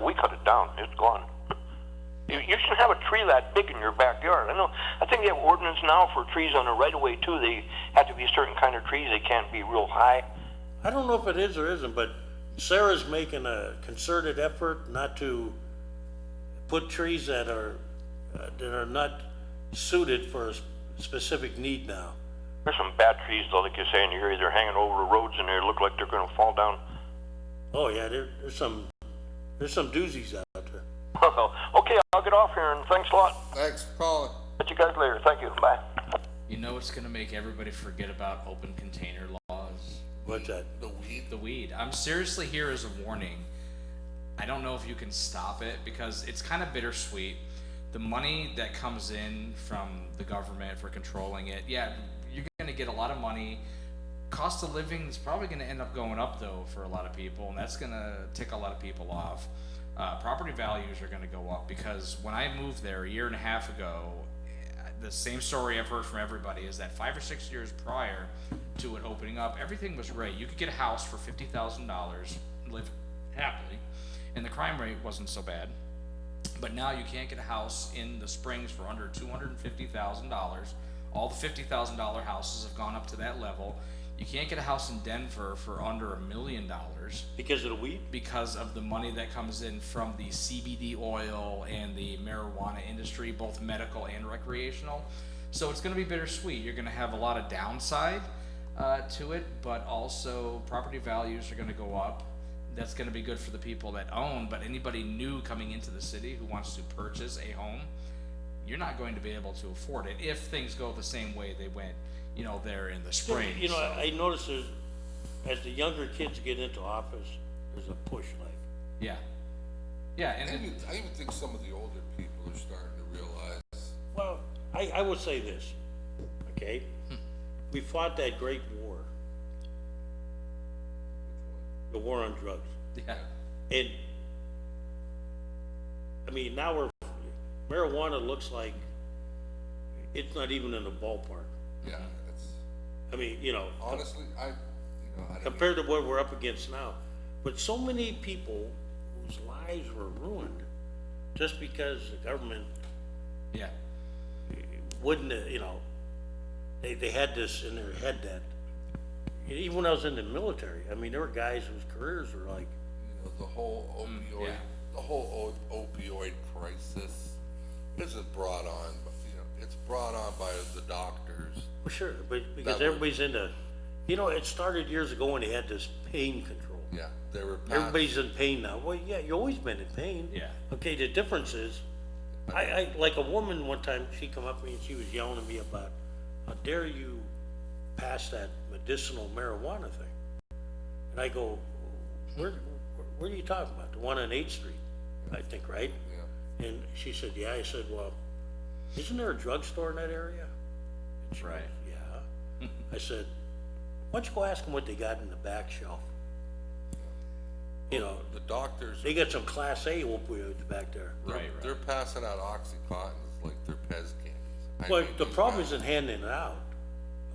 we cut it down. It's gone. You should have a tree that big in your backyard. I think they have ordinance now for trees on the right of way too. They have to be a certain kind of trees. They can't be real high. I don't know if it is or isn't, but Sarah's making a concerted effort not to put trees that are not suited for a specific need now. There's some bad trees though, like you say in the area. They're hanging over the roads and they look like they're going to fall down. Oh yeah, there's some doozies out there. Okay, I'll get off here and thanks a lot. Thanks for calling. Catch you guys later. Thank you. Bye. You know what's gonna make everybody forget about open container laws? What's that? The weed. The weed. I'm seriously here as a warning. I don't know if you can stop it because it's kind of bittersweet. the money that comes in from the government for controlling it, yeah, you're gonna get a lot of money. Cost of living is probably gonna end up going up though for a lot of people, and that's gonna tick a lot of people off. Property values are gonna go up because when I moved there a year and a half ago, the same story I've heard from everybody is that 5 or 6 years prior to it opening up, everything was great. You could get a house for $50,000, live happily, and the crime rate wasn't so bad. But now you can't get a house in the Springs for under $250,000. All the $50,000 houses have gone up to that level. You can't get a house in Denver for under $1 million Because of the weed? because of the money that comes in from the CBD oil and the marijuana industry, both medical and recreational. So it's going to be bittersweet. You're going to have a lot of downside to it, but also property values are going to go up. That's going to be good for the people that own, but anybody new coming into the city who wants to purchase a home, you're not going to be able to afford it if things go the same way they went, there in the spring. You know, I notice as the younger kids get into office, there's a push like. Yeah. Yeah, and I even think some of the older people are starting to realize. Well, I would say this, okay? We fought that great war. The war on drugs. yeah. And, I mean, now marijuana looks like it's not even in the ballpark. Yeah, it's, I mean, honestly, I don't compared to what we're up against now. But so many people whose lives were ruined just because the government Yeah. wouldn't, they had this in their head that, even when I was in the military, I mean, there were guys whose careers were like, the whole opioid, yeah. the whole opioid crisis isn't brought on, but it's brought on by the doctors. well, sure, but because That everybody's into, it started years ago when they had this pain control. Yeah, they were. Everybody's in pain now. Well, yeah, you've always been in pain. Yeah. Okay, the difference is, I like a woman one time, she come up to me and she was yelling at me about, how dare you pass that medicinal marijuana thing? And I go, where are you talking about? The one on 8th Street, I think, right? Yeah. And she said, yeah. I said, well, isn't there a drugstore in that area? And she Right. goes, yeah. I said, why don't you go ask them what they got in the back shelf? The doctors. They got some Class A opioids back there. They're passing out Oxycontins like they're Pez candies. But the problem isn't handing it out,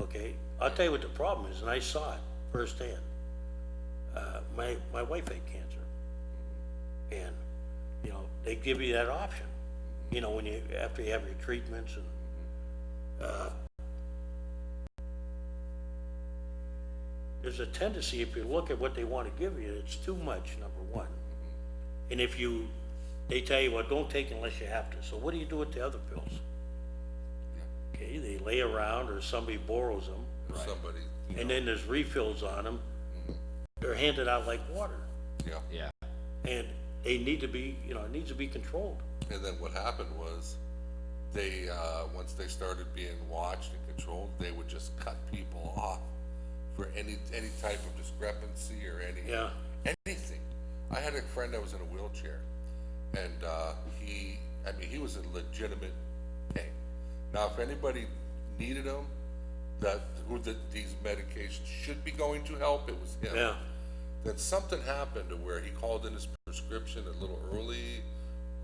okay? I'll tell you what the problem is, and I saw it firsthand. My wife had cancer, and, they give you that option, when after you have your treatments and, there's a tendency, if you look at what they want to give you, it's too much, number one. And they tell you, well, don't take it unless you have to. So what do you do with the other pills? Okay, they lay around or somebody borrows them. Or somebody. And then there's refills on them. They're handed out like water. Yeah. Yeah. And they need to be, it needs to be controlled. And then what happened was, they once they started being watched and controlled, they would just cut people off for any type of discrepancy or anything. I had a friend that was in a wheelchair, and he was in legitimate pain. Now, if anybody needed him, these medications should be going to help, it was him. Yeah. Then something happened to where he called in his prescription a little early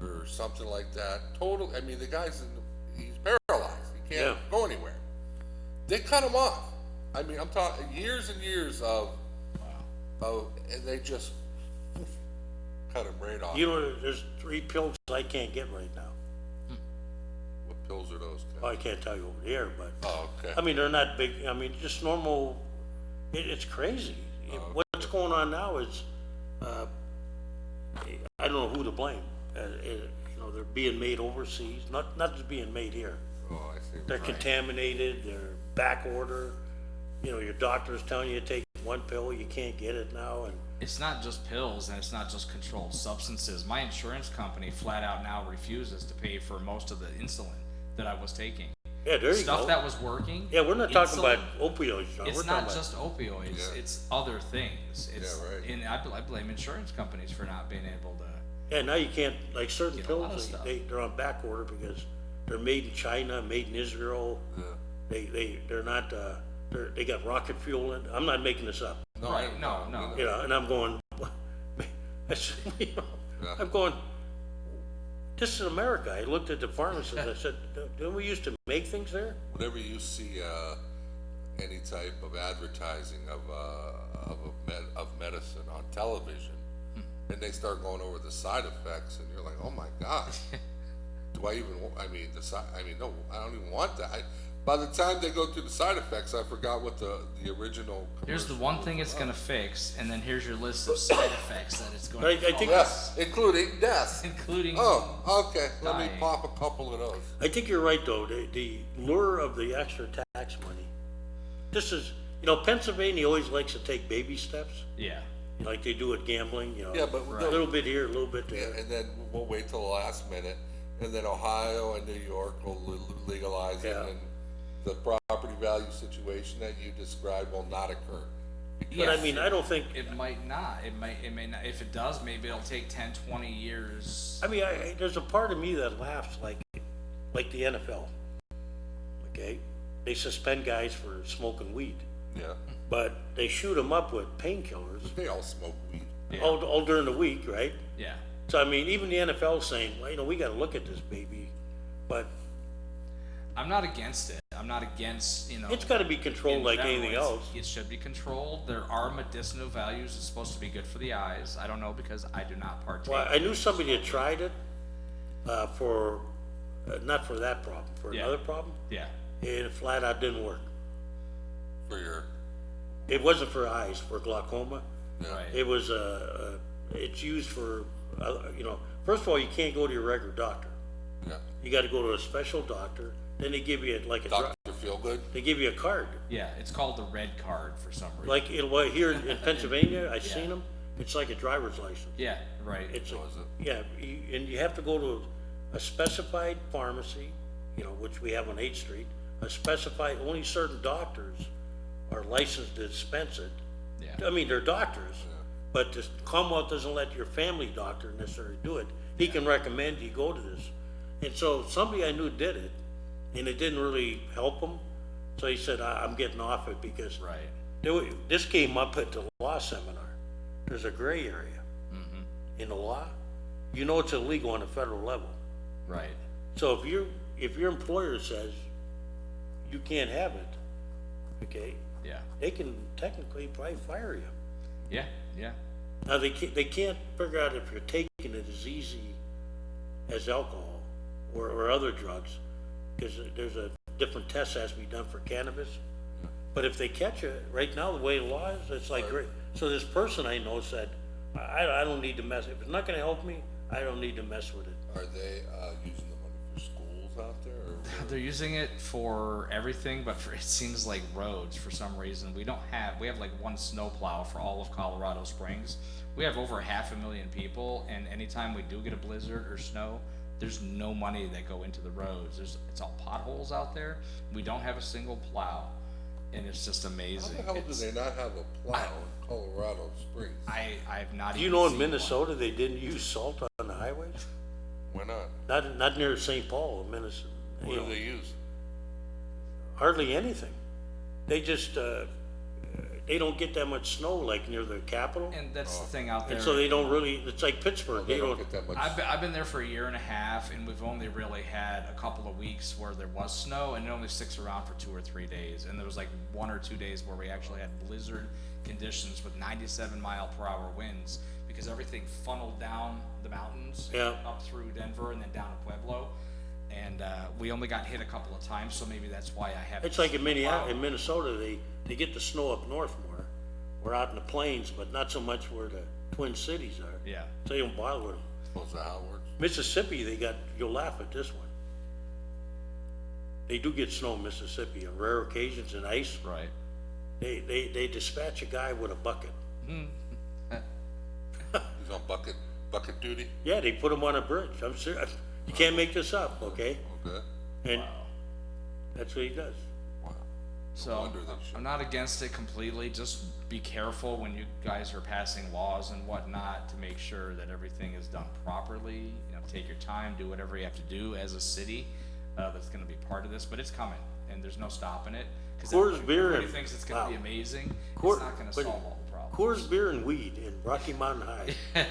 or something like that. The guy's he's paralyzed. He can't go anywhere. They cut him off. I'm talking years and years of, and they just cut him right off. There's 3 pills I can't get right now. What pills are those? Well, I can't tell you over the air, but. Oh, okay. They're not big, just normal, it's crazy. What's going on now is, I don't know who to blame. They're being made overseas, not just being made here. Oh, I see. They're contaminated, they're back order. Your doctor's telling you to take one pill, you can't get it now, and. It's not just pills and it's not just controlled substances. My insurance company flat out now refuses to pay for most of the insulin that I was taking. Yeah, there you go. Stuff that was working. Yeah, we're not talking insulin- about opioids, John. It's We're not talking just opioids, Yeah. it's other things. It's, Yeah, right. And I blame insurance companies for not being able to. Yeah, now you can't, like certain Get a lot of pills, stuff. they're on back order because they're made in China, made in Israel. They're not, they got rocket fuel in, I'm not making this up. Right, no. You know, and I'm going, you know, I'm going, this is America. I looked at the pharmacist, I said, don't we used to make things there? Whenever you see, any type of advertising of medicine on television, and they start going over the side effects, and you're like, oh my God. Do I even, no, I don't even want that. By the time they go through the side effects, I forgot what the original. Here's the one thing it's gonna fix, and then here's your list of side effects that it's going I to think, Yes, including death. including. Oh, okay, let me Dying. pop a couple of those. I think you're right though, the lure of the extra tax money. This is, you know, Pennsylvania always likes to take baby steps, Yeah. like they do at gambling, you know. Yeah, but A little bit here, a little bit Yeah, there. and then we'll wait till the last minute, and then Ohio and New York will legalize it, Yeah. and the property value situation that you described will not occur. But I mean, I don't think, It might not. It may not. If it does, maybe it'll take 10, 20 years. I mean, there's a part of me that laughs like the NFL. Okay? They suspend guys for smoking weed, Yeah, but they shoot them up with painkillers they all smoke weed. all during the week, right? Yeah. So I mean, even the NFL saying, well, you know, we gotta look at this baby, but I'm not against it. I'm not against, it's gotta be controlled like anything else. It should be controlled. There are medicinal values. It's supposed to be good for the eyes. I don't know because I do not partake. Well, I knew somebody that tried it, for, not for that problem, for Yeah. another problem, Yeah. and it flat out didn't work. For your, It wasn't for eyes, for glaucoma. Right. It was, it's used for, you know, first of all, you can't go to your regular doctor. yeah, You gotta go to a special doctor, then they give you like a, Dr. Feelgood, they give you a card. Yeah. It's called the red card for some reason. Like, here in Pennsylvania, I've seen them, it's like a driver's license. Yeah. Right. It's, was it? yeah, and you have to go to a specified pharmacy, you know, which we have on 8th Street, a specified, only certain doctors are licensed to dispense it. Yeah. I mean, they're doctors, but the Commonwealth doesn't let your family doctor necessarily do it. He can recommend you go to this. And so somebody I knew did it, and it didn't really help him, so he said, I'm getting off it because Right. this came up at the law seminar. There's a gray area in the law. You know it's illegal on a federal level. Right. So if your employer says you can't have it, okay, Yeah. they can technically probably fire you. Yeah. Yeah. Now, they can't figure out if you're taking it as easy as alcohol or other drugs, because there's a different test has to be done for cannabis. But if they catch it, right now, the way the law is, it's like, great. So this person I know said, I don't need to mess, if it's not gonna help me, I don't need to mess with it. are they, using the money for schools out there, or? They're using it for everything, but for it seems like roads for some reason. We have like one snowplow for all of Colorado Springs. We have over 500,000 people, and anytime we do get a blizzard or snow, there's no money that go into the roads. It's all potholes out there. We don't have a single plow, and it's just How amazing. the hell do they not have a plow in Colorado Springs? I've not Do even you know in seen Minnesota, they didn't use salt on the highways? Why not? Not near St. Paul, Minnesota. What do they use? Hardly anything. They just, they don't get that much snow like near the capital. one. And that's the thing out there. And so they don't really, it's like Pittsburgh, They they don't don't, get that much. I've been there for a year and a half, and we've only really had a couple of weeks where there was snow, and it only sticks around for 2 or 3 days. And there was like 1 or 2 days where we actually had blizzard conditions with 97-mile-per-hour winds, because everything funneled down the mountains, Yeah. up through Denver, and then down to Pueblo. And we only got hit a couple of times, so maybe that's why I haven't. it's like in seen the plow. Minnesota, they get the snow up north more. We're out in the plains, but not so much where the Twin Cities are. Yeah. So they don't bother with them. Suppose that how it works. Mississippi, you'll laugh at this one. They do get snow in Mississippi on rare occasions and ice. Right. They dispatch a guy with a bucket. He's on bucket duty? Yeah, they put him on a bridge. I'm serious. You can't make this up, okay? Okay. And that's what he does. Wow. So wonder they should. I'm not against it completely. Just be careful when you guys are passing laws and whatnot to make sure that everything is done properly. You know, take your time, do whatever you have to do as a city that's going to be part of this. But it's coming, and there's no stopping it. Because Coors Beer everybody and- thinks it's going to be wow. amazing. Coors- It's not going to but solve all the problems. Coors Beer and Weed in Rocky Mountain High.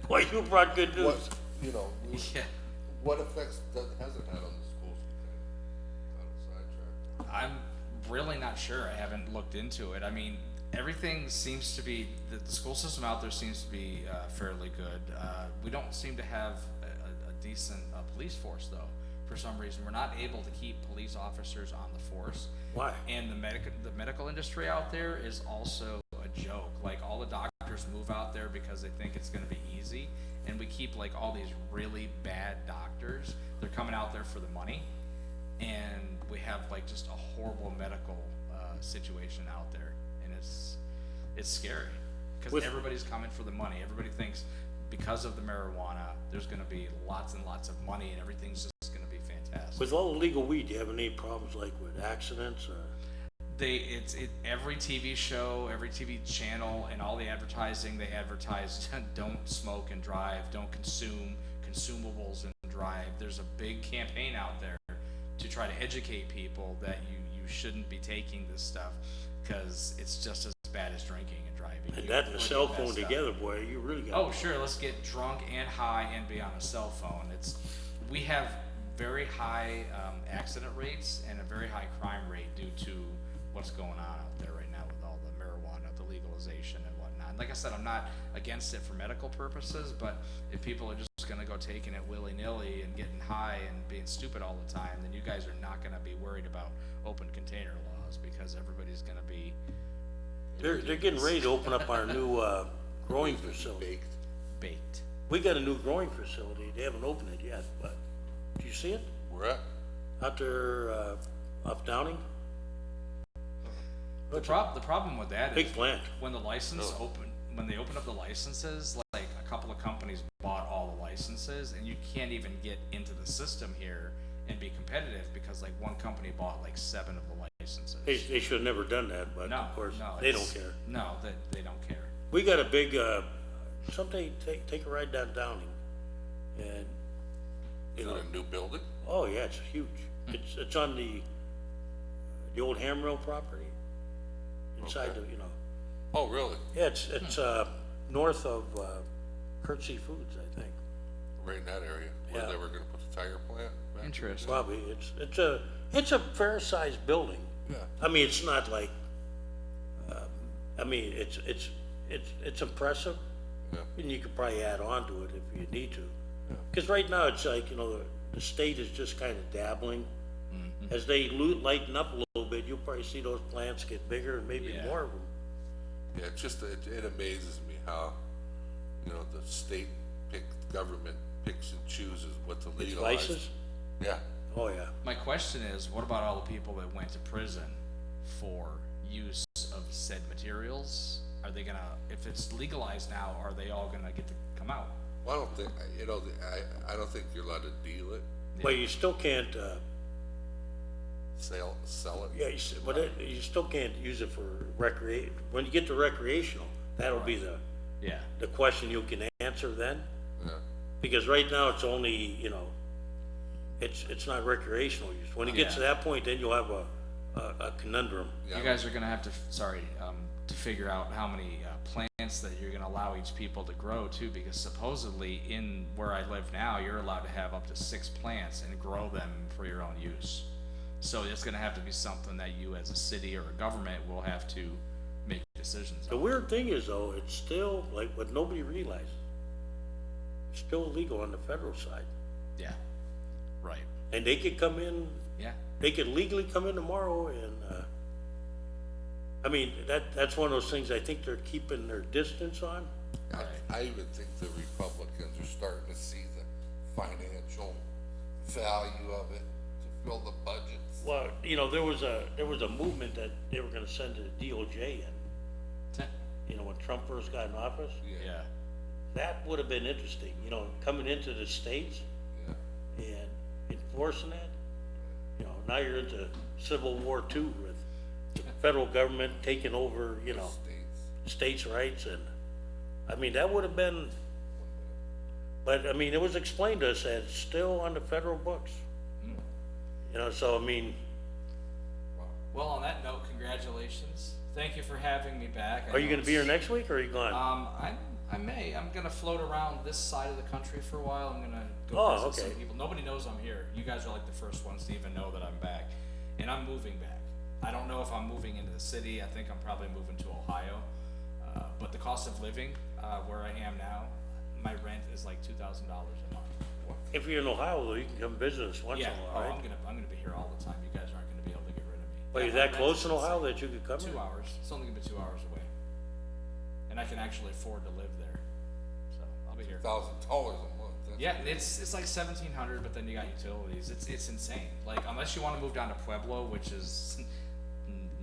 Boy, you brought good news. What, you know, Yeah. what effects has it had on the schools, you think? Out of sidetrack. I'm really not sure. I haven't looked into it. I mean, everything seems to be, the school system out there seems to be fairly good. We don't seem to have a decent police force, though. For some reason, we're not able to keep police officers on the force. Why? And the medical industry out there is also a joke. Like, all the doctors move out there because they think it's going to be easy, and we keep like all these really bad doctors. They're coming out there for the money, and we have like just a horrible medical situation out there, and it's scary because With- everybody's coming for the money. Everybody thinks because of the marijuana, there's going to be lots and lots of money, and everything's just going to be fantastic. With all the legal weed, do you have any problems like with accidents or? Every TV show, every TV channel, and all the advertising, they advertise don't smoke and drive, don't consume consumables and drive. There's a big campaign out there to try to educate people that you shouldn't be taking this stuff because it's just as bad as drinking and driving. And You that and a really cell get phone messed up. together, boy, you really got. Oh, sure. Let's get drunk and high and be on a cell phone. We have very high accident rates and a very high crime rate due to what's going on out there right now with all the marijuana, the legalization and whatnot. And like I said, I'm not against it for medical purposes, but if people are just going to go taking it willy-nilly and getting high and being stupid all the time, then you guys are not going to be worried about open container laws because everybody's going to be They're getting ready to open up our new growing facility. baked. We got a new growing facility. They haven't opened it yet, but do you see it Where at? out there up Downing? The problem with that is Big plant. when the license when they open up the licenses, like a couple of companies bought all the licenses, and you can't even get into the system here and be competitive because like one company bought like 7 of the licenses. They should have never done that, but No, of course, no, they don't it's- care. No, they don't care. We got a big, someday take a ride down Downing and, you Is know, it a new building? oh yeah, it's huge. It's on the old Hamrill property. Inside Okay. the, you know, Oh, really? yeah, it's north of Curtsey Foods, I think. Right in that area where Yeah. they were gonna put the tire plant? back? Interesting. Probably, it's a fair sized building. Yeah. I mean, it's not like, I mean, it's impressive. Yeah. And you could probably add on to it if you need to. Cause right now it's like, you know, the state is just kind of dabbling. As they lighten up a little bit, you'll probably see those plants get bigger and maybe Yeah. more of them. Yeah, it's just, it amazes me how, you know, the state government picks and chooses what to It's legalize. vices? Yeah, Oh, yeah. My question is, what about all the people that went to prison for use of said materials? Are they gonna, if it's legalized now, are they all gonna get to come out? well, I don't think, you know, I don't think you're allowed to deal it, Well, you still can't, sell it. yeah, you still can't use it for when you get to recreational, that'll be Yeah. the question you can answer then. Yeah, Because right now it's only, you know, it's not recreational use. When it gets to Yeah. that point, then you'll have a conundrum. yeah. You guys are gonna have to, to figure out how many plants that you're gonna allow each people to grow too, because supposedly in where I live now, you're allowed to have up to 6 plants and grow them for your own use. So it's gonna have to be something that you as a city or a government will have to make decisions The on. weird thing is though, it's still like what nobody realizes. It's still illegal on the federal side. Yeah, right, And they could come in, yeah. they could legally come in tomorrow and, I mean, that's one of those things I think they're keeping their distance on. I even think the Republicans are starting to see the financial value of it to fill the budgets. Well, you know, there was a movement that they were gonna send the DOJ in, you know, when Trump first got in office. Yeah, That would have been interesting, you know, coming into the states Yeah, and enforcing that. You know, now you're into Civil War II with federal government taking over, states' rights, and, I mean, that would have been, but, I mean, it was explained to us that it's still on the federal books. So, I mean, Well, on that note, congratulations. Thank you for having me back. are you gonna be here next week, or are you gone? I may. I'm gonna float around this side of the country for a while. I'm gonna go Oh, visit okay. some people. Nobody knows I'm here. You guys are like the first ones to even know that I'm back, and I'm moving back. I don't know if I'm moving into the city. I think I'm probably moving to Ohio. But the cost of living where I am now, my rent is like $2,000 a month. If you're in Ohio, though, you can come visit us once in Yeah. a Oh, while, I'm right? gonna be here all the time. You guys aren't gonna be able to get rid of me. But Yeah, is my that rent close is in Ohio insane. that you could come in? 2 hours. It's only gonna be 2 hours away, and I can actually afford to live there. So I'll be here. $1,000 a month. That's Yeah, it's like 1,700, but then you got utilities. It's insane. Like unless you want to move down to Pueblo, which is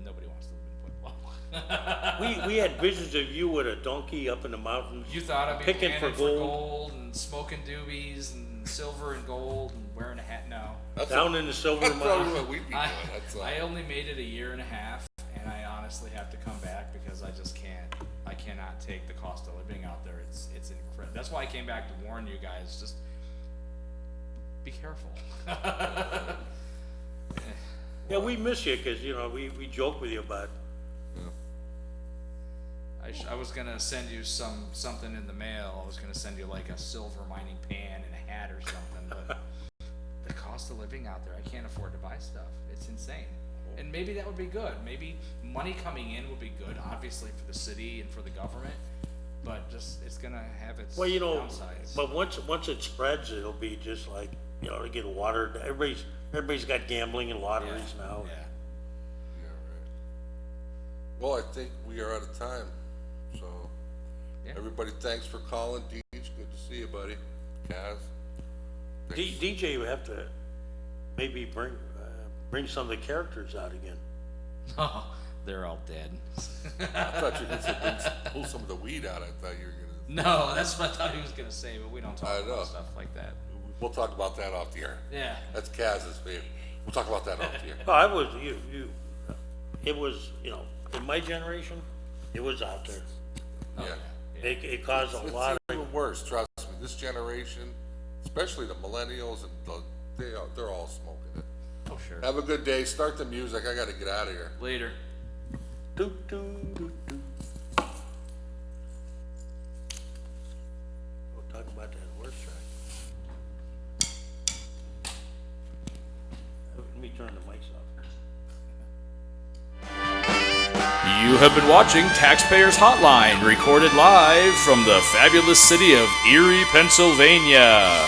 nobody wants to live in Pueblo. We had visions of you with a donkey up in the mountains. You thought I'd be picking panning for for gold. gold and smoking doobies and silver and gold and wearing a hat. No, Down in the silver That's probably mine. what we'd be doing. That's I only made it a year and a half, and I honestly have to come back because I just can't. I cannot take the cost of living out there. It's incredible. That's why I came back to warn you guys. Just be careful. Yeah, we miss you, cause we joke with you about, I was gonna send you something in the mail. I was gonna send you like a silver mining pan and a hat or something, but the cost of living out there, I can't afford to buy stuff. It's insane. And maybe that would be good. Maybe money coming in would be good, obviously for the city and for the government, but just, it's gonna have its well, downsides. but once it spreads, it'll be just like, to get watered. Everybody's got gambling and lotteries now. Yeah. Yeah, right. Well, I think we are out of time, so, Yeah. everybody, thanks for calling. Deej, good to see you, buddy. Kaz. thanks. DJ would have to maybe bring some of the characters out again. Oh, they're all dead. I thought you were gonna say pull some of the weed out. I thought you were gonna. No, that's what I thought he was gonna say, but we don't talk I know. about stuff like that. We'll talk about that off the air. Yeah. That's Kaz's favorite. We'll talk about that off the air. Oh, it was, in my generation, it was out there. Oh, Yeah. It caused a It's lot of, even worse, trust me. This generation, especially the millennials, and they're all smoking it. Oh, sure. Have a good day. Start the music. I gotta get out of here. Later. doo, doo, doo, doo. We'll talk about that horse track. Let me turn the mics off. You have been watching Taxpayers Hotline, recorded live from the fabulous city of Erie, Pennsylvania.